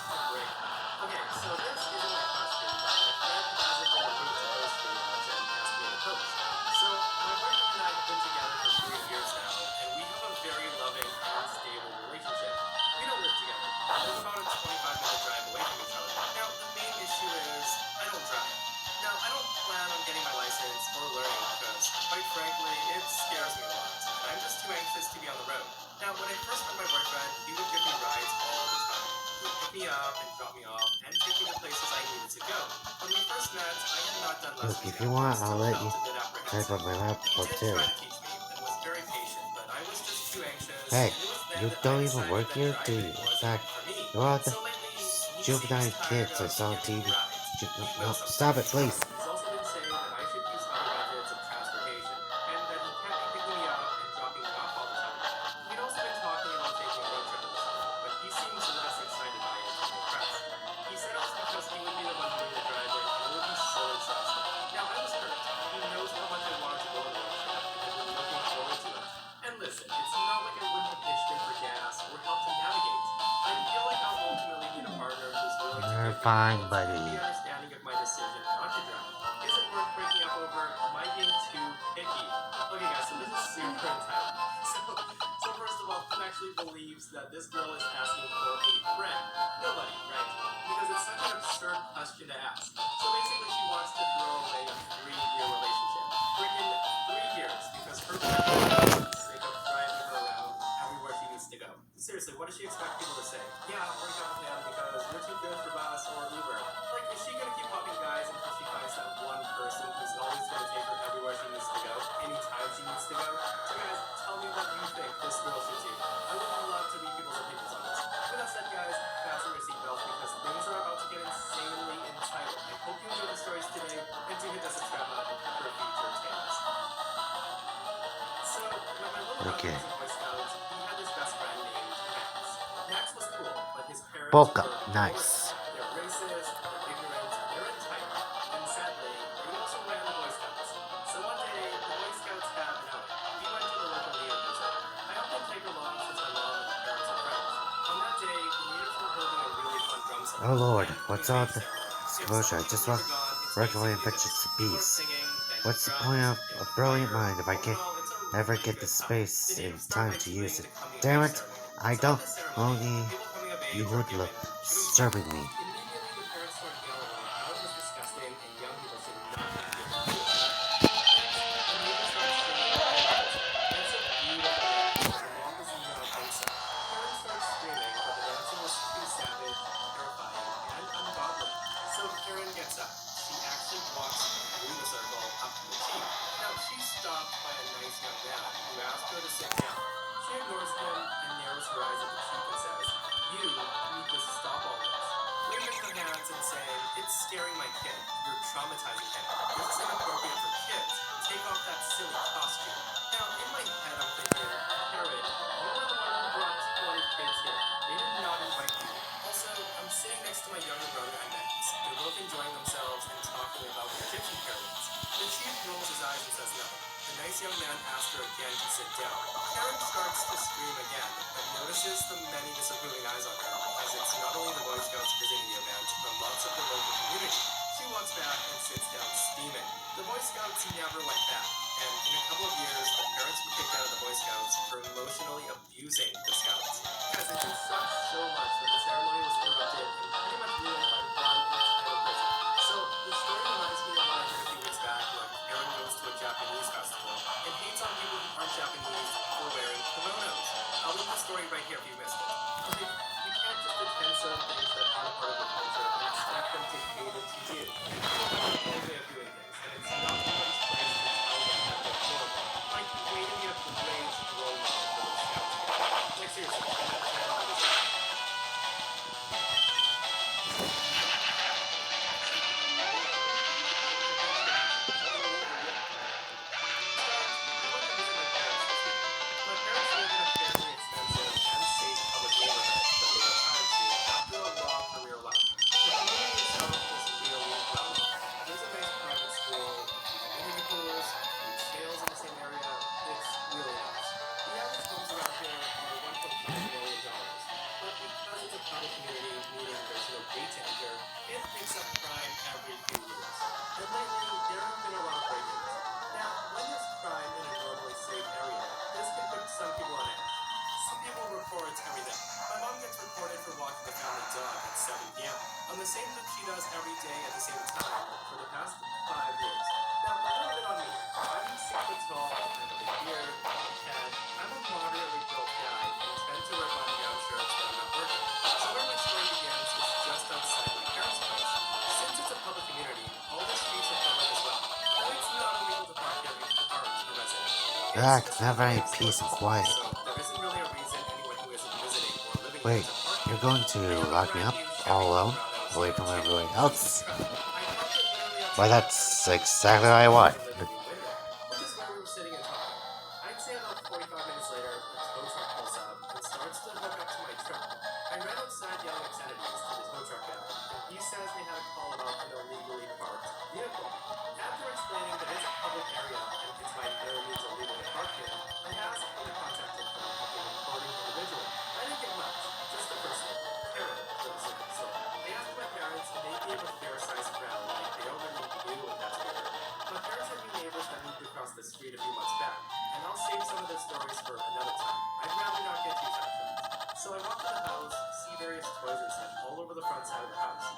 Speaker 2: for break time. Okay, so this isn't my question, but my friend hasn't been in the mood to host for yet and asked me to host. So my boyfriend and I have been together for 3 years now, and we have a very loving and stable relationship. We don't live together. We live about a 25-minute drive away from each other. Now, the main issue is I don't drive. Now, I don't plan on getting my license or learning because, quite frankly, it scares me a lot, and I'm just too anxious to be on the road. Now, when I first met my boyfriend, he would give me rides all the time. He would pick me up and drop me off and take me to places I needed to go. When we first met, I had not done
Speaker 1: look,
Speaker 2: lessons
Speaker 1: if
Speaker 2: yet
Speaker 1: you
Speaker 2: and
Speaker 1: want,
Speaker 2: still
Speaker 1: I'll let
Speaker 2: felt
Speaker 1: you
Speaker 2: a bit
Speaker 1: type
Speaker 2: apprehensive.
Speaker 1: on my
Speaker 2: He
Speaker 1: laptop
Speaker 2: did
Speaker 1: too.
Speaker 2: try to teach me and was very patient, but I was just too anxious.
Speaker 1: Hey,
Speaker 2: And it was then
Speaker 1: you
Speaker 2: that I
Speaker 1: don't even
Speaker 2: decided
Speaker 1: work
Speaker 2: that
Speaker 1: here, do
Speaker 2: driving
Speaker 1: you? In
Speaker 2: wasn't
Speaker 1: fact,
Speaker 2: for me.
Speaker 1: you're all the
Speaker 2: So lately, he seems
Speaker 1: juvenile
Speaker 2: tired
Speaker 1: kids I
Speaker 2: of
Speaker 1: saw on
Speaker 2: giving
Speaker 1: TV.
Speaker 2: me rides. He
Speaker 1: No,
Speaker 2: will
Speaker 1: stop it,
Speaker 2: sometimes.
Speaker 1: please.
Speaker 2: He's also been saying that I should use other methods of transportation and that he can't be picking me up and dropping me off all the time. We'd also been talking about taking a road trip in the summer, but he seems less excited by it and impressed. He said it was because he would be the one doing the driving and it would be so exhausting. Now I was hurt. He knows how much I wanted to go on the road trip and I've been looking forward to it. And listen, it's not like I wouldn't have pitched in for gas or helped him navigate. I feel like I'll ultimately need a partner who's willing to
Speaker 1: You're
Speaker 2: give me
Speaker 1: fine,
Speaker 2: notes
Speaker 1: buddy.
Speaker 2: and be understanding of my decision not to drive. Is it worth breaking up over? Am I being too picky? Okay guys, so this is super entitled. So first of all, who actually believes that this girl is asking for a friend? Nobody, right? Because it's such an absurd question to ask. So basically she wants to throw away a 3-year relationship. Freaking 3 years because her boyfriend is sick of driving her around everywhere she needs to go. Seriously, what does she expect people to say? Yeah, break up with him because you're too good for bus or Uber. Like, is she gonna keep popping guys until she finds that one person who's always gonna take her everywhere she needs to go, anytime she needs to go? So guys, tell me what you think this girl should do. I would love to read people's opinions on this. With that said, guys, fasten your seatbelts because things are about to get insanely entitled. I hope you enjoyed the stories today, and do hit that subscribe button for future tales. So, when my little brother
Speaker 1: Okay.
Speaker 2: was in Boy Scouts, he had this best friend named Max. Max was cool, but his parents
Speaker 1: Boca,
Speaker 2: were horrid.
Speaker 1: nice.
Speaker 2: They're racist, they're ignorant, they're entitled, and sadly, they also ran the Boy Scouts. So one day, the Boy Scouts had an outing. We went to the local native reserve. I often take along since my mom and my parents are friends. On that day, the natives were holding a really fun drum set.
Speaker 1: Oh lord,
Speaker 2: and
Speaker 1: what's
Speaker 2: coming
Speaker 1: all
Speaker 2: of age
Speaker 1: the
Speaker 2: ceremony. If
Speaker 1: exposure? I
Speaker 2: some
Speaker 1: just
Speaker 2: people
Speaker 1: want
Speaker 2: were gone, it's
Speaker 1: regular
Speaker 2: basically
Speaker 1: infectious
Speaker 2: this. People are
Speaker 1: beast.
Speaker 2: singing, then
Speaker 1: What's the
Speaker 2: drums,
Speaker 1: point of
Speaker 2: and
Speaker 1: a brilliant
Speaker 2: fire.
Speaker 1: mind if I
Speaker 2: All in
Speaker 1: can't
Speaker 2: all, it's a
Speaker 1: ever
Speaker 2: really
Speaker 1: get the
Speaker 2: good time.
Speaker 1: space
Speaker 2: The
Speaker 1: and
Speaker 2: natives start
Speaker 1: time
Speaker 2: by
Speaker 1: to
Speaker 2: doing
Speaker 1: use it?
Speaker 2: the coming of
Speaker 1: Damn
Speaker 2: age
Speaker 1: it!
Speaker 2: ceremony.
Speaker 1: I
Speaker 2: So
Speaker 1: don't
Speaker 2: at this ceremony,
Speaker 1: only
Speaker 2: people coming of
Speaker 1: you
Speaker 2: age are
Speaker 1: would
Speaker 2: given
Speaker 1: look
Speaker 2: chewing
Speaker 1: disturbing
Speaker 2: tobacco.
Speaker 1: me.
Speaker 2: Immediately, the parents start yelling about how it was disgusting and young people should not be given chewing tobacco. Next, the neighbors start singing I Love It Song. It's a beautiful dance, but the mom does not think so. Karen starts screaming, but the dancing was too savage, terrifying, and ungodly. So Karen gets up. She actually walks through the circle up to the chief. Now, she's stopped by a nice young man who asks her to sit down. She ignores him and narrows her eyes at the chief and says, "You need to stop all this." Waving her hands and saying, "It's scaring my kid. You're traumatizing him. This is inappropriate for kids. Take off that silly costume." Now, in my head, I'm thinking, Karen, you were the one who brought 20 kids here. They did not invite you. Also, I'm sitting next to my younger brother and Max. They're both enjoying themselves and talking about the Egyptian pyramids. The chief rolls his eyes and says nothing. The nice young man asks her again to sit down. Karen starts to scream again, but notices the many disapproving eyes on her, as it's not only the Boy Scouts visiting the event, but lots of the local community. She walks back and sits down steaming. The Boy Scouts never went back, and in a couple of years, the parents were kicked out of the Boy Scouts for emotionally abusing the Scouts. Guys, it just sucks so much that the ceremony was interrupted and pretty much ruined by one entitled person. So, the story reminds me of what I heard a few weeks back when Karen goes to a Japanese festival and hates on people who aren't Japanese for wearing kimonos. I'll leave the story right here if you missed it. Like, you can't just attend certain things that aren't part of your culture and expect them to cater to you. People have their own way of doing things, and it's not anybody's place to tell them that they're horrible. Like, way to be a great role model for at 7 p.m. on the same loop she does every day at the same time for the past 5 years. Now, a little bit on me. I'm 6 foot tall, I have a big beard, I'm a cat, I'm a moderately built guy, and tend to wear button-down shirts when I'm not working. So where my story begins is just outside my parents' place. Since it's a public community, all the streets are public as well. Though it's not illegal to park here if you aren't a resident.
Speaker 1: Ah,
Speaker 2: It's a
Speaker 1: never any
Speaker 2: single-family
Speaker 1: peace and
Speaker 2: store
Speaker 1: quiet.
Speaker 2: so there isn't really a reason anyone who isn't visiting or living here
Speaker 1: Wait,
Speaker 2: to park
Speaker 1: you're
Speaker 2: here.
Speaker 1: going
Speaker 2: I
Speaker 1: to
Speaker 2: have a
Speaker 1: lock me
Speaker 2: brand
Speaker 1: up
Speaker 2: new
Speaker 1: all
Speaker 2: Chevy
Speaker 1: alone,
Speaker 2: Colorado
Speaker 1: away from
Speaker 2: CR2
Speaker 1: everyone
Speaker 2: with a roof
Speaker 1: else?
Speaker 2: truck. I parked it literally
Speaker 1: Why,
Speaker 2: outside my
Speaker 1: that's
Speaker 2: bedroom,
Speaker 1: exactly
Speaker 2: just
Speaker 1: what I
Speaker 2: past
Speaker 1: want.
Speaker 2: the living room window, which is where we were sitting and talking. I'd say about 45 minutes later, a tow truck pulls up and starts to hook up to my truck. I ran outside yelling obscenities to the tow truck guy, and he says they had a call about an illegally parked vehicle. After explaining that it's a public area and it's by no means illegal to park here, I asked for the contact info of the reporting individual. I didn't get much, just the first name, Karen, for the sake of the story. I asked my parents, and they gave a fair-sized frown, like they already knew what that's what. My parents had new neighbors that moved across the street a few months back, and I'll save some of their stories for another time. I'd rather not get too sidetracked. So I walked to the house, see various toys and such all over the front side of the house.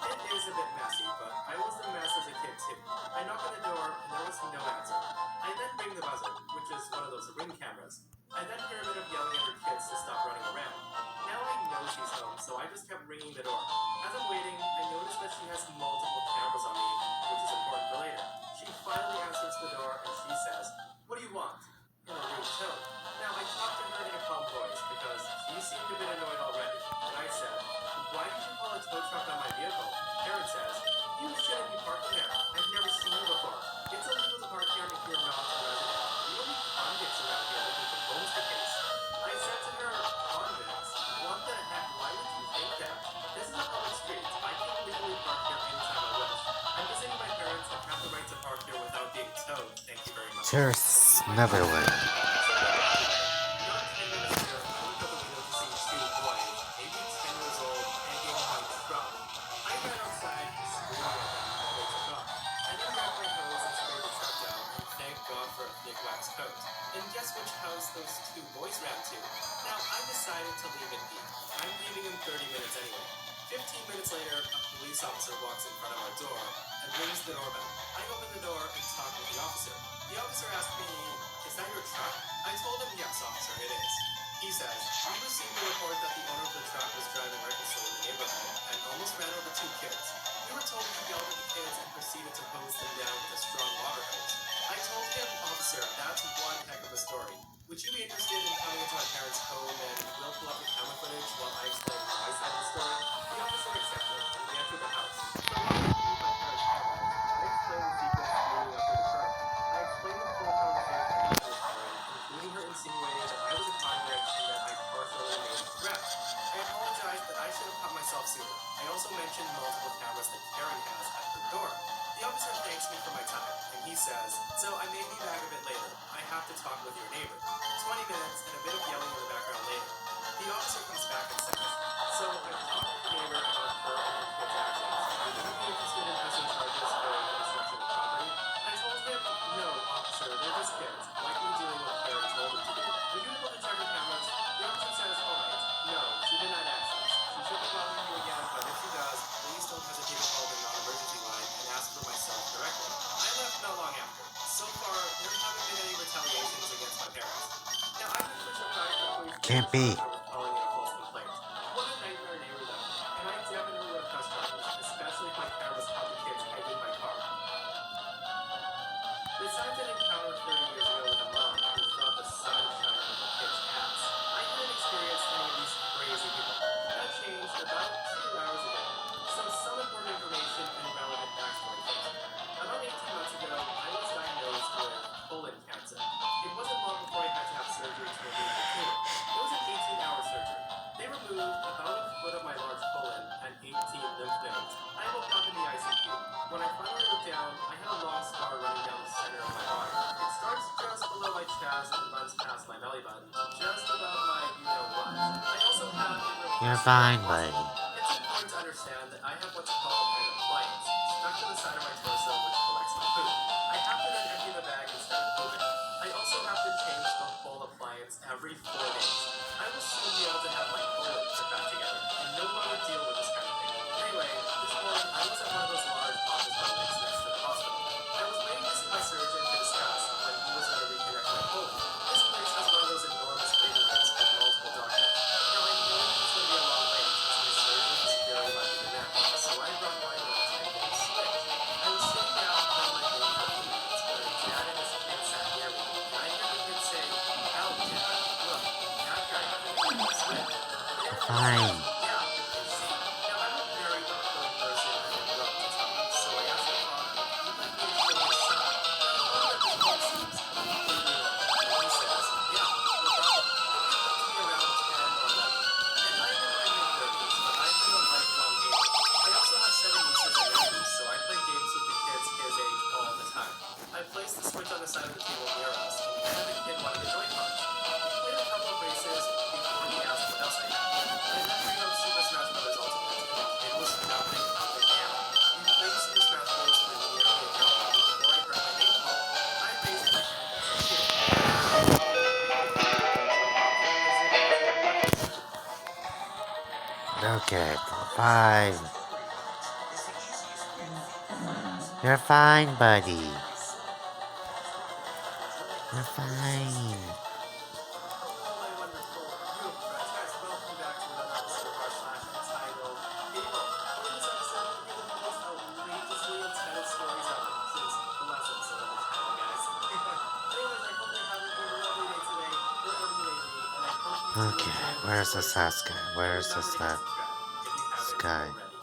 Speaker 2: It is a bit messy, but I was a mess as a kid too. I knock on the door, and there was no answer. I then ring the buzzer, which is one of those ring cameras. I then hear a bit of yelling at her kids to stop running around. Now I know she's home, so I just kept ringing the door. As I'm waiting, I notice that she has multiple cameras on me, which is important for later. She finally answers the door, and she says, "What do you want?" in a rude tone. Now, I talked to her in a calm voice because she seemed a bit annoyed already, and I said, "Why did you call a tow truck on my vehicle?" Karen says, "You shouldn't be parking there. I've never seen you before. It's illegal to park here if you're not a resident. We don't need convicts around here looking for homes to case." I said to her, "Convicts? What the heck? Why would you think that? This is a public street. I can legally park here anytime I wish. I'm visiting my parents and have the right to park here without being towed. Thank you very much."
Speaker 1: Tourists never win.
Speaker 2: So I walked away. Not 10 minutes later, I looked out the window to see two boys, maybe 10 years old, egging my truck. I ran outside, screaming at them while they took off. I then grabbed my hose and sprayed the truck down, and thank God for a thick wax coat. And guess which house those two boys ran to? Now, I decided to leave it be. I'm leaving in 30 minutes anyway. 15 minutes later, a police officer walks in front of our door and rings the doorbell. I open the door and talk with the officer. The officer asked me, "Is that your truck?" I told him, "Yes, officer, it is." He says, "We received a report that the owner of the truck was driving recklessly in the neighborhood and almost ran over two kids. We were told he yelled at the kids and proceeded to hose them down with a strong water hose." I told him, "Officer, that's one heck of a story. Would you be interested in coming into my parents' home and we'll pull up the camera footage while I explain my side of the story?" The officer accepted, and we entered the house. So while I viewed my parents' cameras, I explained the sequence leading up to the curb. I explained the full conversation my mother was having, including her insinuating that I was a convict and that I partially made threats. I apologized that I should have caught myself sooner. I also mentioned multiple cameras that Karen has at her door. The officer thanks me for my time, and he says, "So I may be back a bit later. I have to talk with your neighbor." 20 minutes and a bit of yelling in the background later. The officer comes back and says, "So I've talked with the neighbor about her and her kids' actions. Would you be interested in pressing charges for destruction of property?" I told him, "No, officer, they're just kids, likely doing what Karen told them to do. Were you able to check her cameras?" The officer says, "All right. No, she did not access. She should be bothering you again, but if she does, please don't hesitate to call the non-emergency line and ask for myself directly." I left not long after. So far, there haven't been any retaliations against my parents. Now, I'm actually surprised the police didn't
Speaker 1: Can't be.
Speaker 2: charge her with calling it a false complaint. What a nightmare neighbor though. And I definitely would have pressed charges, especially if my cameras caught the kids egging my car. Besides an encounter 30 years ago with a mom who thought the sun shined on her kid's ass, I hadn't experienced any of these crazy people. That changed about 2 hours ago. So some important information and relevant backstory first. About 18 months ago, I was diagnosed with colon cancer. It wasn't long before I had to have surgery to remove the tumor. It was an 18-hour surgery. They removed about a foot of my large colon and 18 lymph nodes. I woke up in the ICU. When I finally looked down, I had a long scar running down the center of my arm. It starts just below my chest and runs past my belly button, just about my you-know-what. I also have a
Speaker 1: You're
Speaker 2: reverse
Speaker 1: fine,
Speaker 2: muscle.
Speaker 1: buddy.
Speaker 2: It's important to understand that I have what's called an appliance stuck to the side of my torso which collects my poop. I have to then empty the bag instead of pooping. I also have to change the whole appliance every 4 days. I will soon be able to have my colon put back together and no longer deal with this kind of Very
Speaker 1: Fine.
Speaker 2: interesting. Yeah. See, now I'm a very outgoing person and I love to talk. So I asked my father if he'd like me to show his son. Now, my father at this point seems completely normal. And he says, yeah, no problem. The kid looked to be around 10 or 11. And I'm in my mid-30s, but I've been a lifelong gamer. I also have 7 nieces and nephews, so I play games with the kids his age all the time. I placed the Switch on the side of the table near us, and the kid wanted the Joy-Cons. We played a couple of races before he asked what else I had. I then bring up Super Smash Bros. Ultimate, and the kid was jumping up and down. We played Super Smash Bros. For nearly an hour before I heard my name called. I raised my hand as a kid, and I immediately picked up the control object as if it was a weapon.
Speaker 1: Okay,
Speaker 2: This
Speaker 1: fine.
Speaker 2: delivery box is the easiest way to feed your friends.
Speaker 1: You're
Speaker 2: Now,
Speaker 1: fine,
Speaker 2: it is
Speaker 1: buddy.
Speaker 2: very simple. Just put the package right
Speaker 1: You're
Speaker 2: where it says
Speaker 1: fine.
Speaker 2: send. Hello, my wonderful, beautiful friends. Guys, welcome back to another episode of our slash entitled Fable. In this episode, we're going to the most outrageously entitled stories ever since the last episode of the channel, guys. Anyways, I hope you're having a lovely day today, wherever you may be, and I hope you do
Speaker 1: Okay,
Speaker 2: enjoy these
Speaker 1: where's the
Speaker 2: stories with me.
Speaker 1: Sasuke?
Speaker 2: And
Speaker 1: Where's the
Speaker 2: remember to hit subscribe if you haven't
Speaker 1: Sky?
Speaker 2: already.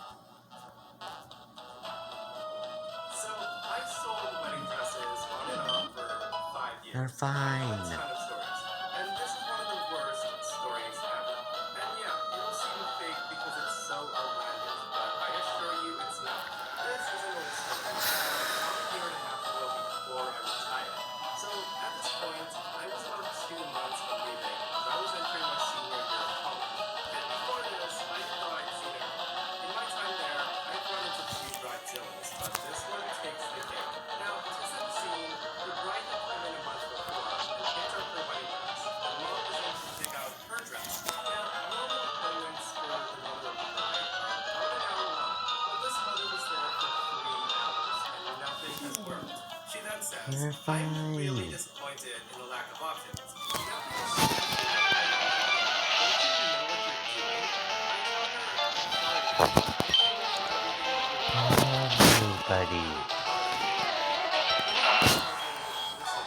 Speaker 2: So, I sold wedding dresses on and off for 5 years.
Speaker 1: You're
Speaker 2: I have a
Speaker 1: fine.
Speaker 2: ton of stories. And this is one of the worst stories ever. And yeah, it'll seem fake because it's so outlandish, but I assure you it's not. This is an old story from about a year and a half ago before I retired. So, at this point, I was about 2 months from leaving as I was entering my senior year of college. And before this, I thought I'd seen it all. In my time there, I've run into few bridezilla's, but this one takes the cake. Now, to set the scene, the bride had come in a month before and picked out her wedding dress, and mom was in to pick out her dress. Now, normal appointments for the mother of the bride are about an hour long, but this mother was there for 3 hours, and nothing has worked. She then says,
Speaker 1: You're
Speaker 2: I'm really
Speaker 1: fine.
Speaker 2: disappointed in the lack of options. Nothing seems to have been available. Don't you know what you're doing? I tell her, I'm sorry, ma'am, but I feel we have everything that we want.
Speaker 1: I
Speaker 2: Now,
Speaker 1: love you,
Speaker 2: I'm
Speaker 1: buddy.
Speaker 2: really sorry, but the mother tells her, listen,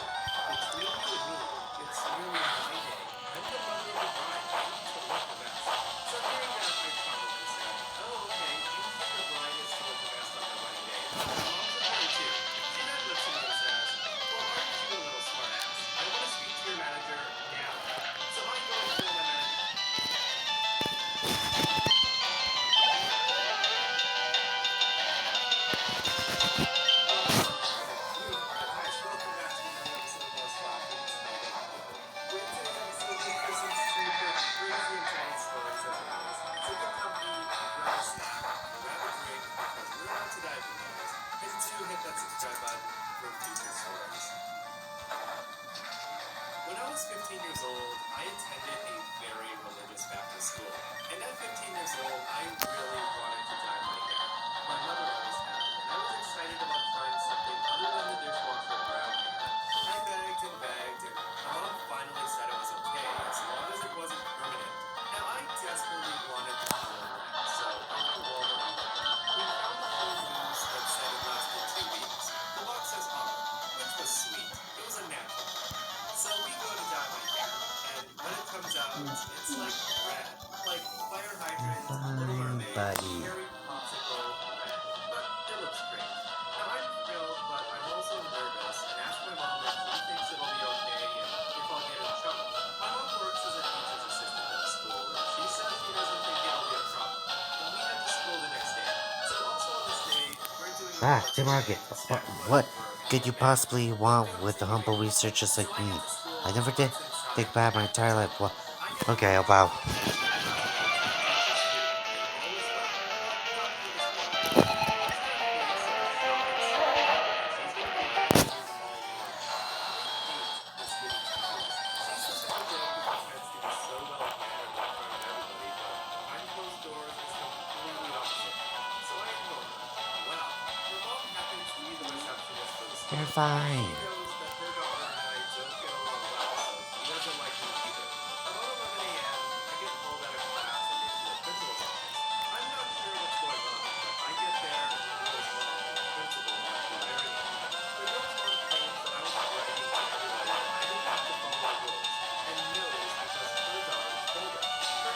Speaker 2: between you and me, it's really my day. I'm the mother of the bride. I need to look the best. So hearing that, I chuckled and said, oh, okay, you think the bride is to look the best on their wedding day, but mom's a party too. She then looks at me and says, well, aren't you a little smartass? I want to speak to your manager now. So I go and call my manager. Alright, beautiful. Alright, guys, welcome back to another episode of our Slash Entitled Fable. In today's episode, we have some super crazy entitled stories as always. So get comfy, grab a snack, grab a drink, because we're about to dive in, guys. And do hit that subscribe button for future stories. When I was 15 years old, I attended a very religious Baptist school. And at 15 years old, I really wanted to dye my hair. My mother always had, and I was excited about trying something other than the dishwasher brown hair. I begged and begged, and my mom finally said it was okay as long as it wasn't permanent. Now, I desperately wanted the color red, so after Walmart we went. We found a full loose that said it lasted 2 weeks. The box says autumn, which was sweet. It was a natural color. So we go to dye my hair, and when it comes out, it's like red. Like fire
Speaker 1: You're
Speaker 2: hydrant, Little
Speaker 1: fine,
Speaker 2: Mermaid,
Speaker 1: buddy.
Speaker 2: cherry popsicle, red. But it looks great. Now I'm thrilled, but I'm also nervous and ask my mom if she thinks it'll be okay and if I'll get in trouble. My mom works as a teacher's assistant at a school, and she says she doesn't think it'll be a problem. And we head to school the next day. So also on this day, we're doing a
Speaker 1: Ah,
Speaker 2: portrait
Speaker 1: Tim
Speaker 2: day
Speaker 1: Market.
Speaker 2: to stack money
Speaker 1: What
Speaker 2: for a
Speaker 1: could
Speaker 2: fellow
Speaker 1: you
Speaker 2: man.
Speaker 1: possibly
Speaker 2: But
Speaker 1: want
Speaker 2: there was
Speaker 1: with a
Speaker 2: no
Speaker 1: humble
Speaker 2: waiting.
Speaker 1: researcher
Speaker 2: So
Speaker 1: like
Speaker 2: I
Speaker 1: me?
Speaker 2: get to school
Speaker 1: I never
Speaker 2: and
Speaker 1: did
Speaker 2: what's
Speaker 1: think
Speaker 2: inside
Speaker 1: about my
Speaker 2: my
Speaker 1: entire life. Well,
Speaker 2: backpack. I get
Speaker 1: okay, I'll
Speaker 2: money,
Speaker 1: bow.
Speaker 2: coffee, chocolates, and peaches too, and all is well. But not for this bride. She's got a face of a shock and sorrow, and she's gonna be writing me all over. I hate this goody two-shoes. She's the type of girl who pretends to be so well-mannered in front of everybody, but behind closed doors is completely opposite. So I ignore her. Well, her mom happens to be the receptionist for the
Speaker 1: You're
Speaker 2: school, and she
Speaker 1: fine.
Speaker 2: knows that her daughter and I don't get along well, so she doesn't like me either. About 11 a.m., I get called out of class and into the principal's office. I'm not sure what's going on, but I get there and the girl's mom and the principal are glaring at me. The girl's mom claims that I was bragging to everybody that I didn't have to follow the rules, and knows because her daughter told her. Her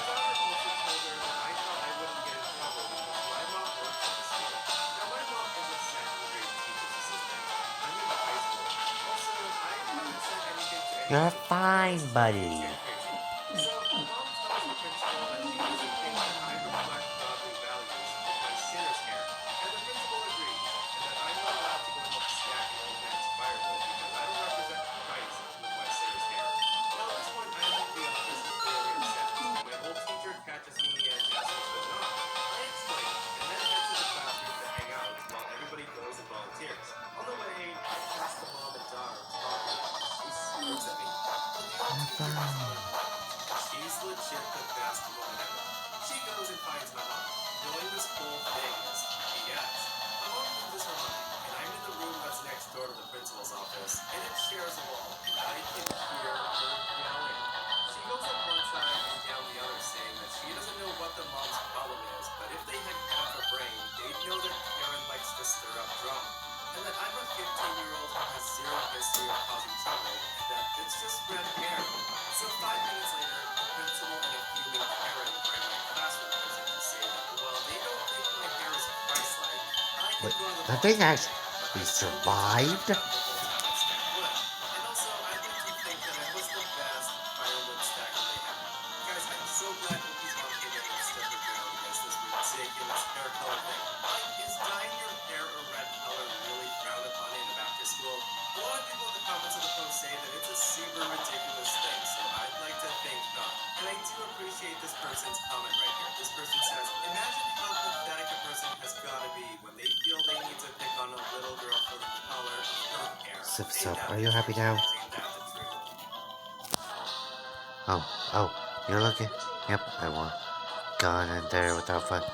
Speaker 1: You're
Speaker 2: She
Speaker 1: fine,
Speaker 2: just
Speaker 1: buddy.
Speaker 2: scared crazy. So the mom tells the principal that she doesn't think that I reflect godly values with my sinner's hair. And the principal agrees, and that I'm not allowed to go and help stack and organize firewood because I don't represent Christ with my sinner's hair. Now at this point, I leave the office very upset, and my old teacher catches me and asks what's going on. I explain, and then head to the classroom to hang out while everybody goes and volunteers. On the way, I pass the mom and daughter talking, and she smirks at me. But the old
Speaker 1: You're
Speaker 2: teacher doesn't look
Speaker 1: fine.
Speaker 2: bothered. She's legit the best woman ever. She goes and finds my mom, knowing this whole thing is BS. My mom loses her mind, and I'm in the room that's next door to the principal's office, and it shares a wall, and I can hear her yelling. She goes up one side and down the other, saying that she doesn't know what the mom's problem is, but if they had half her brain, they'd know that Karen likes to stir up drama, and that I'm a 15-year-old who has zero history of causing trouble, and that it's just red hair. So 5 minutes later, the principal and a fuming Karen are in my classroom visit to say that while they don't think my hair is Christ-like, I can
Speaker 1: Wait,
Speaker 2: go to the
Speaker 1: that thing
Speaker 2: volunteer day, but
Speaker 1: actually
Speaker 2: I still get to mark
Speaker 1: survived?
Speaker 2: down the whole time I stack wood. And also, I'd like to think that I was the best firewood stacker they had. Guys, I'm so glad Opie's mom came in and stood her ground against this ridiculous hair color thing. Like, is dyeing your hair a red color really frowned upon in a Baptist school? A lot of people in the comments of the post say that it's a super ridiculous thing, so I'd like to think not. And I do appreciate this person's comment right here. This person says, imagine how pathetic a person has gotta be when they feel they need to pick on a little girl for the color of her hair.
Speaker 1: Sup,
Speaker 2: Ain't
Speaker 1: sup,
Speaker 2: that
Speaker 1: are
Speaker 2: the
Speaker 1: you happy
Speaker 2: truth,
Speaker 1: now?
Speaker 2: guys? Ain't that the truth?
Speaker 1: Oh, you're looking? Yep, I want gone in there without fun.
Speaker 2: When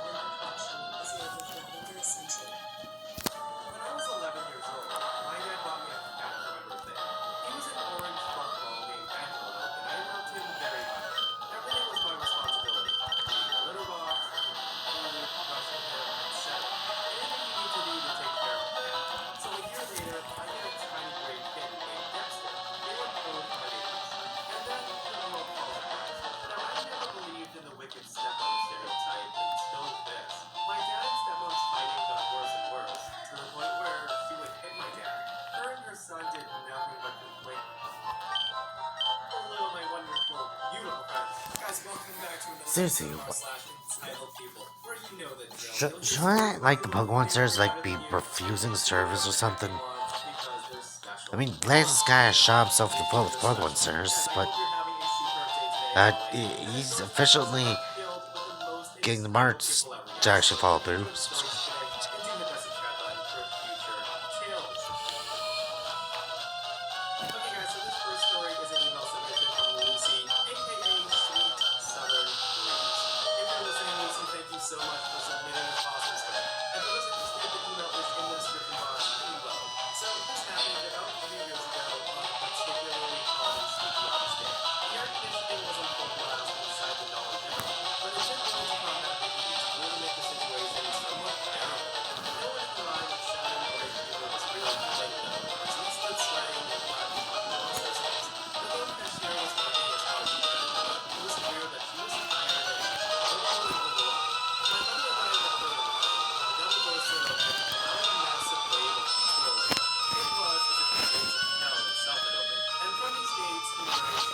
Speaker 2: I was 11 years old, my dad bought me a cat for my birthday. He was an orange fluff ball named Antelope, and I loved him very much. Everything was my responsibility. Cleaning the litter box, giving him food, brushing him, etc. Anything you need to do to take care of a pet. So a year later, I get a tiny gray kitten named Dexter. They were both my babies. And then the world falls apart. Now, I never believed in the wicked stepmom stereotype until this. My dad and stepmom's fighting got worse and worse, to the point where she would hit my dad. Her and her son did nothing but complain. Hello, my wonderful, beautiful friends. Guys, welcome back to another
Speaker 1: Seriously,
Speaker 2: episode of our slash entitled people, where you know the drill. You'll just scream
Speaker 1: shouldn't
Speaker 2: what
Speaker 1: like
Speaker 2: you
Speaker 1: the
Speaker 2: want,
Speaker 1: Pokemon
Speaker 2: and you'll
Speaker 1: stars
Speaker 2: get
Speaker 1: like
Speaker 2: it
Speaker 1: be
Speaker 2: in ears.
Speaker 1: refusing
Speaker 2: You'll say
Speaker 1: service or
Speaker 2: whatever the heck
Speaker 1: something?
Speaker 2: you want, because they're
Speaker 1: I
Speaker 2: special.
Speaker 1: mean,
Speaker 2: All
Speaker 1: Lance's guy shot
Speaker 2: people
Speaker 1: himself in the
Speaker 2: make
Speaker 1: foot
Speaker 2: each
Speaker 1: with
Speaker 2: other
Speaker 1: Pokemon
Speaker 2: special.
Speaker 1: stars,
Speaker 2: Guys, I
Speaker 1: but
Speaker 2: hope you're having a superb day today, as always. And
Speaker 1: he's
Speaker 2: until next time,
Speaker 1: efficiently
Speaker 2: I'm filled with the most
Speaker 1: getting the
Speaker 2: entitled
Speaker 1: marks
Speaker 2: people ever,
Speaker 1: to
Speaker 2: guys.
Speaker 1: actually
Speaker 2: So
Speaker 1: follow
Speaker 2: if you
Speaker 1: through.
Speaker 2: enjoyed today, and do hit that subscribe button for future tales. Okay, guys, so this first story is an email submission from Lucy, aka Sweet Southern Breeze. If you're listening, Lucy, thank you so much for submitting this awesome story. And for those interested, the email is in the description box below. So this happened about 3 years ago on a particularly hot and sleepy August day. The air conditioning was on full blast inside the Dollar General, but it did little to combat the heat or to make the situation somewhat bearable. No one in the line of 7 or 8 people was really complaining though, as we stood sweating and laughing about monster things. The little cashier was working as hard as she could, but it was clear that she was tired and powerful and overwhelmed. My mother and I were third in line when the double door slid open, allowing a massive wave of heat to roll in. It was as if the gates of hell itself had opened, and from these gates emerged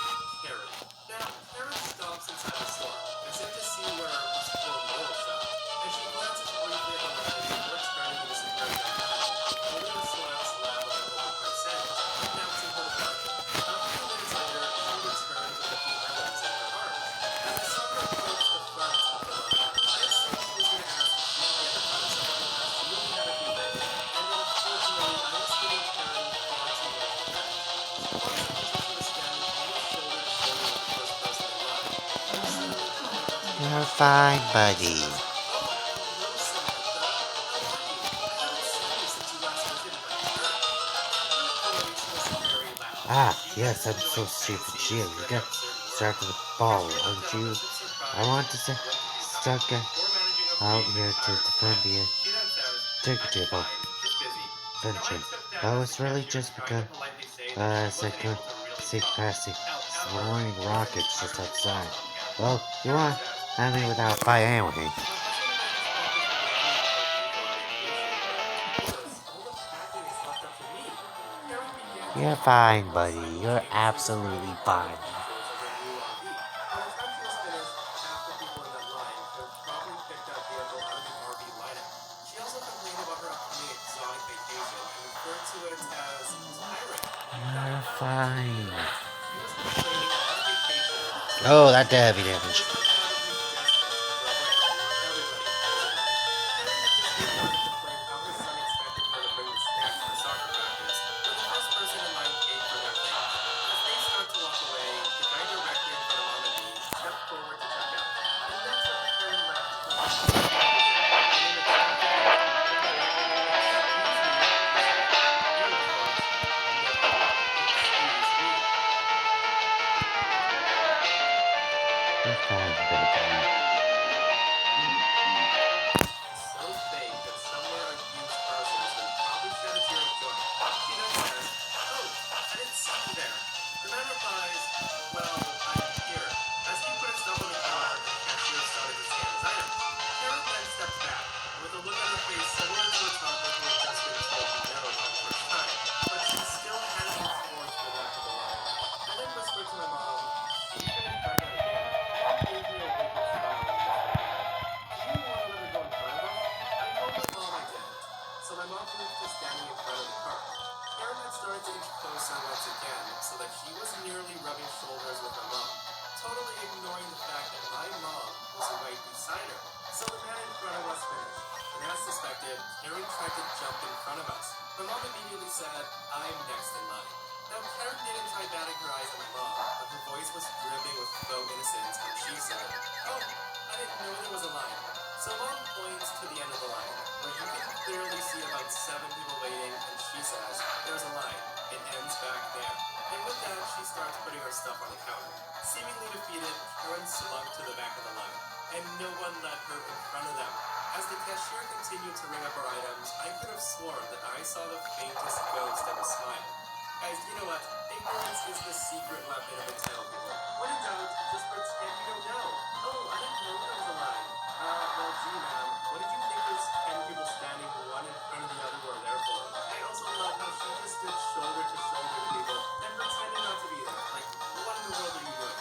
Speaker 2: Karen. Now, Karen stops inside the store, as if to see where her squirrel Noel stopped, and she glances briefly at the line before turning to the superb young man who fully her slab of an overpriced sandwich, announcing her departure. A few minutes later, she returned with a few items in her arms. As I saw her approach the front of the line, I assumed she was going to ask if she could get in front of someone, as she only had a few things. And unfortunately, I was giving Karen far too much credit. She walks up as if she was standing almost shoulder to shoulder with the first person in line, then slowly crawled up to me
Speaker 1: You're
Speaker 2: as she
Speaker 1: fine,
Speaker 2: smiled and
Speaker 1: buddy.
Speaker 2: says, "Oh, hello, Samantha. How are you? I haven't seen you since you last visited my park." Now, her voice was very loud, and
Speaker 1: Ah,
Speaker 2: she was
Speaker 1: yes, I'm so
Speaker 2: doing
Speaker 1: stupid.
Speaker 2: fancy to
Speaker 1: Gee, you
Speaker 2: string
Speaker 1: got
Speaker 2: out certain words.
Speaker 1: started the
Speaker 2: And
Speaker 1: ball,
Speaker 2: she looked
Speaker 1: aren't
Speaker 2: up
Speaker 1: you?
Speaker 2: as if
Speaker 1: I
Speaker 2: surprised
Speaker 1: want
Speaker 2: and
Speaker 1: to say,
Speaker 2: blinked a few times
Speaker 1: stuck
Speaker 2: before managing a
Speaker 1: out
Speaker 2: brief and
Speaker 1: here to
Speaker 2: tired
Speaker 1: defend
Speaker 2: smile.
Speaker 1: the
Speaker 2: She then says, "I'm
Speaker 1: ticket table
Speaker 2: fine, just busy." Now, I
Speaker 1: venture.
Speaker 2: took that
Speaker 1: That
Speaker 2: as the
Speaker 1: was really
Speaker 2: cashier
Speaker 1: just
Speaker 2: trying
Speaker 1: because
Speaker 2: to politely say that she wasn't able to really
Speaker 1: sick
Speaker 2: talk.
Speaker 1: passing
Speaker 2: However,
Speaker 1: snoring
Speaker 2: it wasn't
Speaker 1: rockets just
Speaker 2: entirely
Speaker 1: outside.
Speaker 2: lost on Karen.
Speaker 1: Well, you
Speaker 2: Karen
Speaker 1: want
Speaker 2: says,
Speaker 1: at me
Speaker 2: "I
Speaker 1: without
Speaker 2: know,
Speaker 1: fight
Speaker 2: I know.
Speaker 1: anyway.
Speaker 2: My husband and I just bought this brand new RV for our vacation, but of course, all the packing is left up to me." Karen began
Speaker 1: You're fine,
Speaker 2: On
Speaker 1: buddy.
Speaker 2: Sunny,
Speaker 1: You're
Speaker 2: Kate soon started
Speaker 1: absolutely
Speaker 2: taking photo
Speaker 1: fine.
Speaker 2: pictures of her new RV. By the time she was finished, half the people in that line could have probably picked that vehicle out of the RV lineup. She also complained about her upcoming exotic vacation and referred to it as tiring. Now,
Speaker 1: You're
Speaker 2: not to be
Speaker 1: fine.
Speaker 2: direct, she was complaining about a vacation, so
Speaker 1: Oh,
Speaker 2: to
Speaker 1: that did
Speaker 2: speak.
Speaker 1: heavy
Speaker 2: She
Speaker 1: damage.
Speaker 2: was undoubtedly desperate for a break. Everybody was annoyed. Karen had just moved on to complain how her son expected her to bring the snacks for soccer practice when the first person in line paid for their things. As they start to walk away, the guy directly in front of Mom and me stepped forward to check out. And that's when Karen laughed hysterically at his input in an attempt to get him out of the way. "Excuse me," she said. "Ear earphones." "No, excuse me."
Speaker 1: You're fine, baby.
Speaker 2: So fake that somewhere a huge person has been probably shed a tear of joy. She then says, "Oh, I didn't see you there." The man replies, "Well, I'm here." As he put his stuff on the counter and the cashier started to scan his items, Karen then stepped back, with a look on her face similar to a toddler who had just been told no for the first time, but she still hadn't moved towards the left of the line. I then whispered to my mom, "She's gonna try that again." Mom gave me a wicked smile and whispered back, "Do you want to let her go in front of us?" I told my mom I didn't, so my mom moved to standing in front of the cart. Karen had started to inch closer once again, so that she was nearly rubbing shoulders with my mom, totally ignoring the fact that my mom was right beside her. So the man in front of us finished, and as suspected, Karen tried to jump in front of us. My mom immediately said, "I'm next in line." Now, Karen didn't try batting her eyes at my mom, but her voice was dripping with faux innocence when she said, "Oh, I didn't know there was a line." So mom points to the end of the line, where you can clearly see about 7 people waiting, and she says, "There's a line. It ends back there." And with that, she starts putting our stuff on the counter. Seemingly defeated, Karen slunk to the back of the line, and no one let her in front of them. As the cashier continued to ring up our items, I could have sworn that I saw the faintest ghost of a smile. Guys, you know what? Ignorance is the secret weapon of entitled people. When in doubt, just pretend you don't know. "Oh, I didn't know there was a line." Well, gee, ma'am, what did you think those 10 people standing one in front of the other were there for? I also love how she just stood shoulder to shoulder with people and pretended not to be there. Like, what in the world are you doing?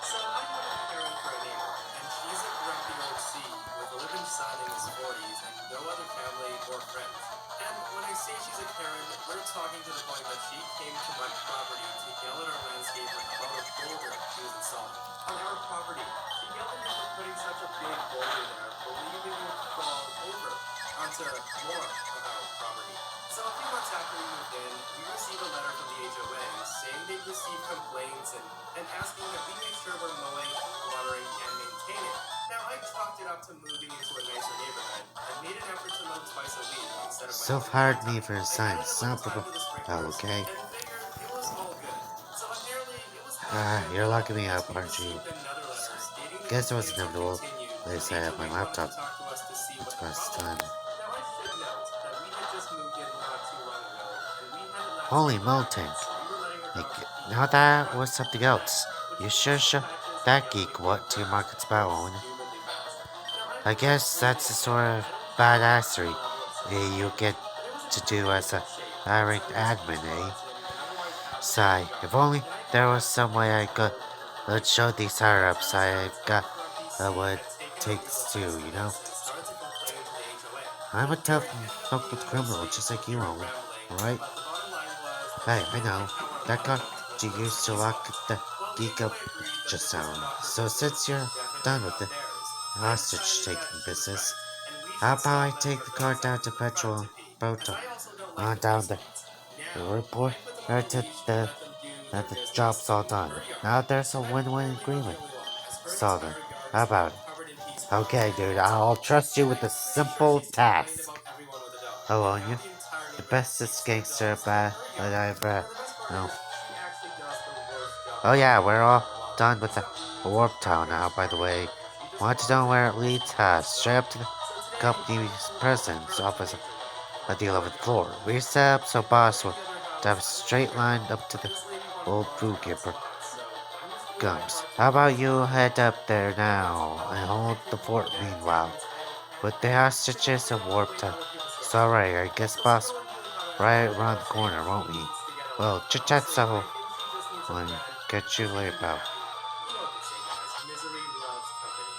Speaker 2: So I have a Karen for a neighbor, and she's a grumpy old C with a living son in his 40s and no other family or friends. And when I say she's a Karen, we're talking to the point that she came to my property to yell at our landscaper about a boulder he was installing. On our property. She yelled at him for putting such a big boulder there, believing it would fall over onto more of our property. So a few months after we moved in, we received a letter from the HOA saying they'd received complaints and asking that we make sure we're mowing, watering, and maintaining. Now, I chalked it up to moving into a nicer neighborhood and made an effort to mow twice a week instead of my
Speaker 1: So
Speaker 2: normal
Speaker 1: hard me
Speaker 2: downtime.
Speaker 1: for a
Speaker 2: I
Speaker 1: sign.
Speaker 2: added a little
Speaker 1: Stop.
Speaker 2: time to the
Speaker 1: Oh,
Speaker 2: sprinklers
Speaker 1: okay.
Speaker 2: and figured it was all good. So apparently, it was all good
Speaker 1: You're
Speaker 2: now
Speaker 1: locking me
Speaker 2: as
Speaker 1: up,
Speaker 2: we
Speaker 1: aren't you?
Speaker 2: received another letter stating the
Speaker 1: Guess it was
Speaker 2: complaints had
Speaker 1: inevitable.
Speaker 2: continued
Speaker 1: At
Speaker 2: and
Speaker 1: least
Speaker 2: the
Speaker 1: I have my
Speaker 2: HOA wanted to
Speaker 1: laptop.
Speaker 2: talk to us to see what the
Speaker 1: Best
Speaker 2: problem
Speaker 1: time.
Speaker 2: was. Now, I should note that we had just moved in not too long ago, and we hadn't
Speaker 1: Holy
Speaker 2: landscaped the
Speaker 1: mountain.
Speaker 2: property, so we were letting her have her peak
Speaker 1: Now
Speaker 2: out
Speaker 1: that
Speaker 2: front
Speaker 1: was something
Speaker 2: at that,
Speaker 1: else.
Speaker 2: which
Speaker 1: You sure
Speaker 2: also
Speaker 1: show
Speaker 2: matches the
Speaker 1: that
Speaker 2: yelling
Speaker 1: geek
Speaker 2: at the
Speaker 1: what two
Speaker 2: grass
Speaker 1: markets
Speaker 2: that
Speaker 1: about
Speaker 2: grows
Speaker 1: own?
Speaker 2: stupidly fast. Now, I'm
Speaker 1: I
Speaker 2: not
Speaker 1: guess
Speaker 2: rude
Speaker 1: that's
Speaker 2: or
Speaker 1: the sort
Speaker 2: anything.
Speaker 1: of
Speaker 2: I don't care about your
Speaker 1: badassery
Speaker 2: level of
Speaker 1: you get
Speaker 2: sophistication, but it was a
Speaker 1: to do
Speaker 2: temporary
Speaker 1: as a
Speaker 2: head shake that
Speaker 1: direct
Speaker 2: suddenly
Speaker 1: admin,
Speaker 2: squeezed
Speaker 1: eh?
Speaker 2: margin and otherwise absolutely
Speaker 1: Sigh. If
Speaker 2: nothing.
Speaker 1: only
Speaker 2: And I
Speaker 1: there was
Speaker 2: confess that
Speaker 1: some
Speaker 2: I
Speaker 1: way
Speaker 2: was
Speaker 1: I could
Speaker 2: thrilled with the
Speaker 1: let's
Speaker 2: conclusion.
Speaker 1: show these
Speaker 2: Now,
Speaker 1: higher
Speaker 2: it
Speaker 1: ups
Speaker 2: turns out
Speaker 1: I've
Speaker 2: that the
Speaker 1: got
Speaker 2: grumpy C
Speaker 1: what
Speaker 2: had taken a leap of
Speaker 1: takes
Speaker 2: faith
Speaker 1: to,
Speaker 2: in us and started to complain to the HOA.
Speaker 1: I'm
Speaker 2: Now,
Speaker 1: a
Speaker 2: in
Speaker 1: tough
Speaker 2: theory, it ended up
Speaker 1: fuck
Speaker 2: being
Speaker 1: with criminal
Speaker 2: mostly
Speaker 1: just like you
Speaker 2: coherent
Speaker 1: own,
Speaker 2: rambling,
Speaker 1: alright?
Speaker 2: but the bottom line was that
Speaker 1: Hey,
Speaker 2: she
Speaker 1: I
Speaker 2: didn't
Speaker 1: know.
Speaker 2: like how our
Speaker 1: That car
Speaker 2: alignment was
Speaker 1: you
Speaker 2: versus
Speaker 1: used to
Speaker 2: his
Speaker 1: lock
Speaker 2: farm.
Speaker 1: the
Speaker 2: Well, the
Speaker 1: geek up
Speaker 2: HOA agreed that
Speaker 1: just
Speaker 2: this was
Speaker 1: now.
Speaker 2: not her
Speaker 1: So
Speaker 2: business
Speaker 1: since
Speaker 2: and
Speaker 1: you're
Speaker 2: definitely
Speaker 1: done with the
Speaker 2: not theirs. I
Speaker 1: hostage
Speaker 2: decided that
Speaker 1: taking
Speaker 2: she was
Speaker 1: business,
Speaker 2: right, and we
Speaker 1: how
Speaker 2: should
Speaker 1: about I
Speaker 2: stop letting
Speaker 1: take
Speaker 2: her
Speaker 1: the
Speaker 2: go
Speaker 1: car down
Speaker 2: second
Speaker 1: to
Speaker 2: to the front
Speaker 1: Petrol
Speaker 2: to pee, as
Speaker 1: Boto
Speaker 2: I also don't like
Speaker 1: on
Speaker 2: the pee
Speaker 1: down the
Speaker 2: spots. Now,
Speaker 1: report
Speaker 2: I put them on
Speaker 1: or
Speaker 2: a
Speaker 1: to
Speaker 2: leash and
Speaker 1: the
Speaker 2: let them do
Speaker 1: that
Speaker 2: their
Speaker 1: the
Speaker 2: business
Speaker 1: job's all
Speaker 2: in
Speaker 1: done.
Speaker 2: her yard.
Speaker 1: Now there's a
Speaker 2: So I'm
Speaker 1: win-win
Speaker 2: apparently not the
Speaker 1: agreement.
Speaker 2: only one, as her
Speaker 1: So then,
Speaker 2: entire yard
Speaker 1: how
Speaker 2: is now
Speaker 1: about it?
Speaker 2: covered in pee spots
Speaker 1: Okay,
Speaker 2: and
Speaker 1: dude,
Speaker 2: litter.
Speaker 1: I'll trust you
Speaker 2: And
Speaker 1: with
Speaker 2: I'm
Speaker 1: a
Speaker 2: pretty sure
Speaker 1: simple
Speaker 2: she's complained
Speaker 1: task.
Speaker 2: about everyone with a dog,
Speaker 1: I'll
Speaker 2: and
Speaker 1: own
Speaker 2: now
Speaker 1: you.
Speaker 2: the entire
Speaker 1: The
Speaker 2: neighborhood
Speaker 1: bestest
Speaker 2: keeps their
Speaker 1: gangster
Speaker 2: dogs in
Speaker 1: bat
Speaker 2: her
Speaker 1: that
Speaker 2: yard.
Speaker 1: I've
Speaker 2: And the best part
Speaker 1: no.
Speaker 2: is, she actually does the worst job
Speaker 1: Oh yeah,
Speaker 2: possible
Speaker 1: we're
Speaker 2: of
Speaker 1: all
Speaker 2: mowing the lawn.
Speaker 1: done with
Speaker 2: She's
Speaker 1: the
Speaker 2: got weeds and
Speaker 1: Warp Town now,
Speaker 2: garbage
Speaker 1: by the way.
Speaker 2: everywhere, and she just
Speaker 1: Want to
Speaker 2: loves
Speaker 1: know
Speaker 2: it
Speaker 1: where
Speaker 2: when
Speaker 1: it
Speaker 2: people
Speaker 1: leads?
Speaker 2: stomp on her
Speaker 1: Straight
Speaker 2: stuff.
Speaker 1: up to the
Speaker 2: So today, I
Speaker 1: company's
Speaker 2: pulled over with
Speaker 1: president's
Speaker 2: her to the
Speaker 1: office
Speaker 2: HOA for
Speaker 1: on
Speaker 2: a
Speaker 1: the
Speaker 2: tour of
Speaker 1: 11th
Speaker 2: the
Speaker 1: floor.
Speaker 2: operation.
Speaker 1: We set up so
Speaker 2: And like
Speaker 1: boss will
Speaker 2: every other
Speaker 1: have a
Speaker 2: house, I was
Speaker 1: straight
Speaker 2: pretty
Speaker 1: line
Speaker 2: irate.
Speaker 1: up to the
Speaker 2: This lady wanted
Speaker 1: old
Speaker 2: more
Speaker 1: food
Speaker 2: parking
Speaker 1: keeper.
Speaker 2: spots, so I just moved my
Speaker 1: Gums.
Speaker 2: car to
Speaker 1: How
Speaker 2: the front
Speaker 1: about
Speaker 2: of the
Speaker 1: you
Speaker 2: property.
Speaker 1: head up there
Speaker 2: Now that's
Speaker 1: now
Speaker 2: about
Speaker 1: and
Speaker 2: all I
Speaker 1: hold
Speaker 2: can
Speaker 1: the
Speaker 2: do
Speaker 1: fort
Speaker 2: in that
Speaker 1: meanwhile?
Speaker 2: entitled
Speaker 1: With the
Speaker 2: way. So
Speaker 1: hostages
Speaker 2: that's
Speaker 1: of
Speaker 2: not
Speaker 1: Warp
Speaker 2: really
Speaker 1: Town.
Speaker 2: how a human
Speaker 1: It's
Speaker 2: service works.
Speaker 1: alright, I guess
Speaker 2: So
Speaker 1: boss
Speaker 2: slowing doing how I
Speaker 1: right around the corner, won't we?
Speaker 2: needs to get a
Speaker 1: Well,
Speaker 2: lot of
Speaker 1: chit
Speaker 2: love,
Speaker 1: chat
Speaker 2: so I
Speaker 1: so
Speaker 2: think she just needs a
Speaker 1: one.
Speaker 2: friend
Speaker 1: Catch you
Speaker 2: just to
Speaker 1: later,
Speaker 2: be
Speaker 1: pal.
Speaker 2: happy. You know what they say, guys. Misery loves company.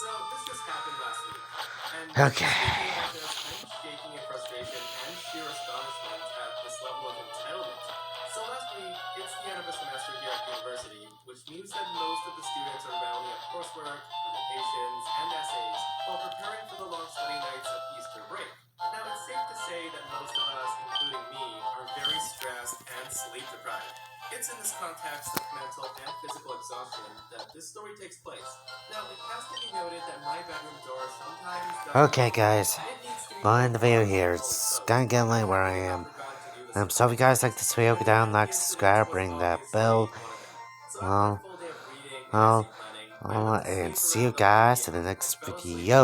Speaker 2: So this just happened last week. And
Speaker 1: Okay.
Speaker 2: speaking about this, I'm shaking in frustration and sheer astonishment at this level of entitlement. So last week, it's the end of a semester here at university, which means that most of the students are rounding up coursework, presentations, and essays while preparing for the long study nights of Easter break. Now, it's safe to say that most of us, including me, are very stressed and sleep deprived. It's in this context of mental and physical exhaustion that this story takes place. Now, it has to be noted that my bedroom door sometimes doesn't
Speaker 1: Okay,
Speaker 2: lock.
Speaker 1: guys.
Speaker 2: It needs to be
Speaker 1: Bye in
Speaker 2: pulled
Speaker 1: the video
Speaker 2: apart when
Speaker 1: here.
Speaker 2: it's fully
Speaker 1: It's
Speaker 2: closed.
Speaker 1: gonna get late
Speaker 2: And
Speaker 1: where
Speaker 2: I
Speaker 1: I
Speaker 2: may have
Speaker 1: am.
Speaker 2: forgotten to do this
Speaker 1: So if you guys
Speaker 2: sometimes.
Speaker 1: like this video, go
Speaker 2: And
Speaker 1: down,
Speaker 2: that
Speaker 1: like,
Speaker 2: incident
Speaker 1: subscribe,
Speaker 2: was
Speaker 1: ring that
Speaker 2: obviously
Speaker 1: bell.
Speaker 2: one of them. So after a
Speaker 1: Well,
Speaker 2: full day of reading and essay
Speaker 1: well,
Speaker 2: planning, I went to
Speaker 1: and
Speaker 2: sleep
Speaker 1: see you
Speaker 2: around 11
Speaker 1: guys in
Speaker 2: p.m.
Speaker 1: the
Speaker 2: and
Speaker 1: next
Speaker 2: fell asleep
Speaker 1: video.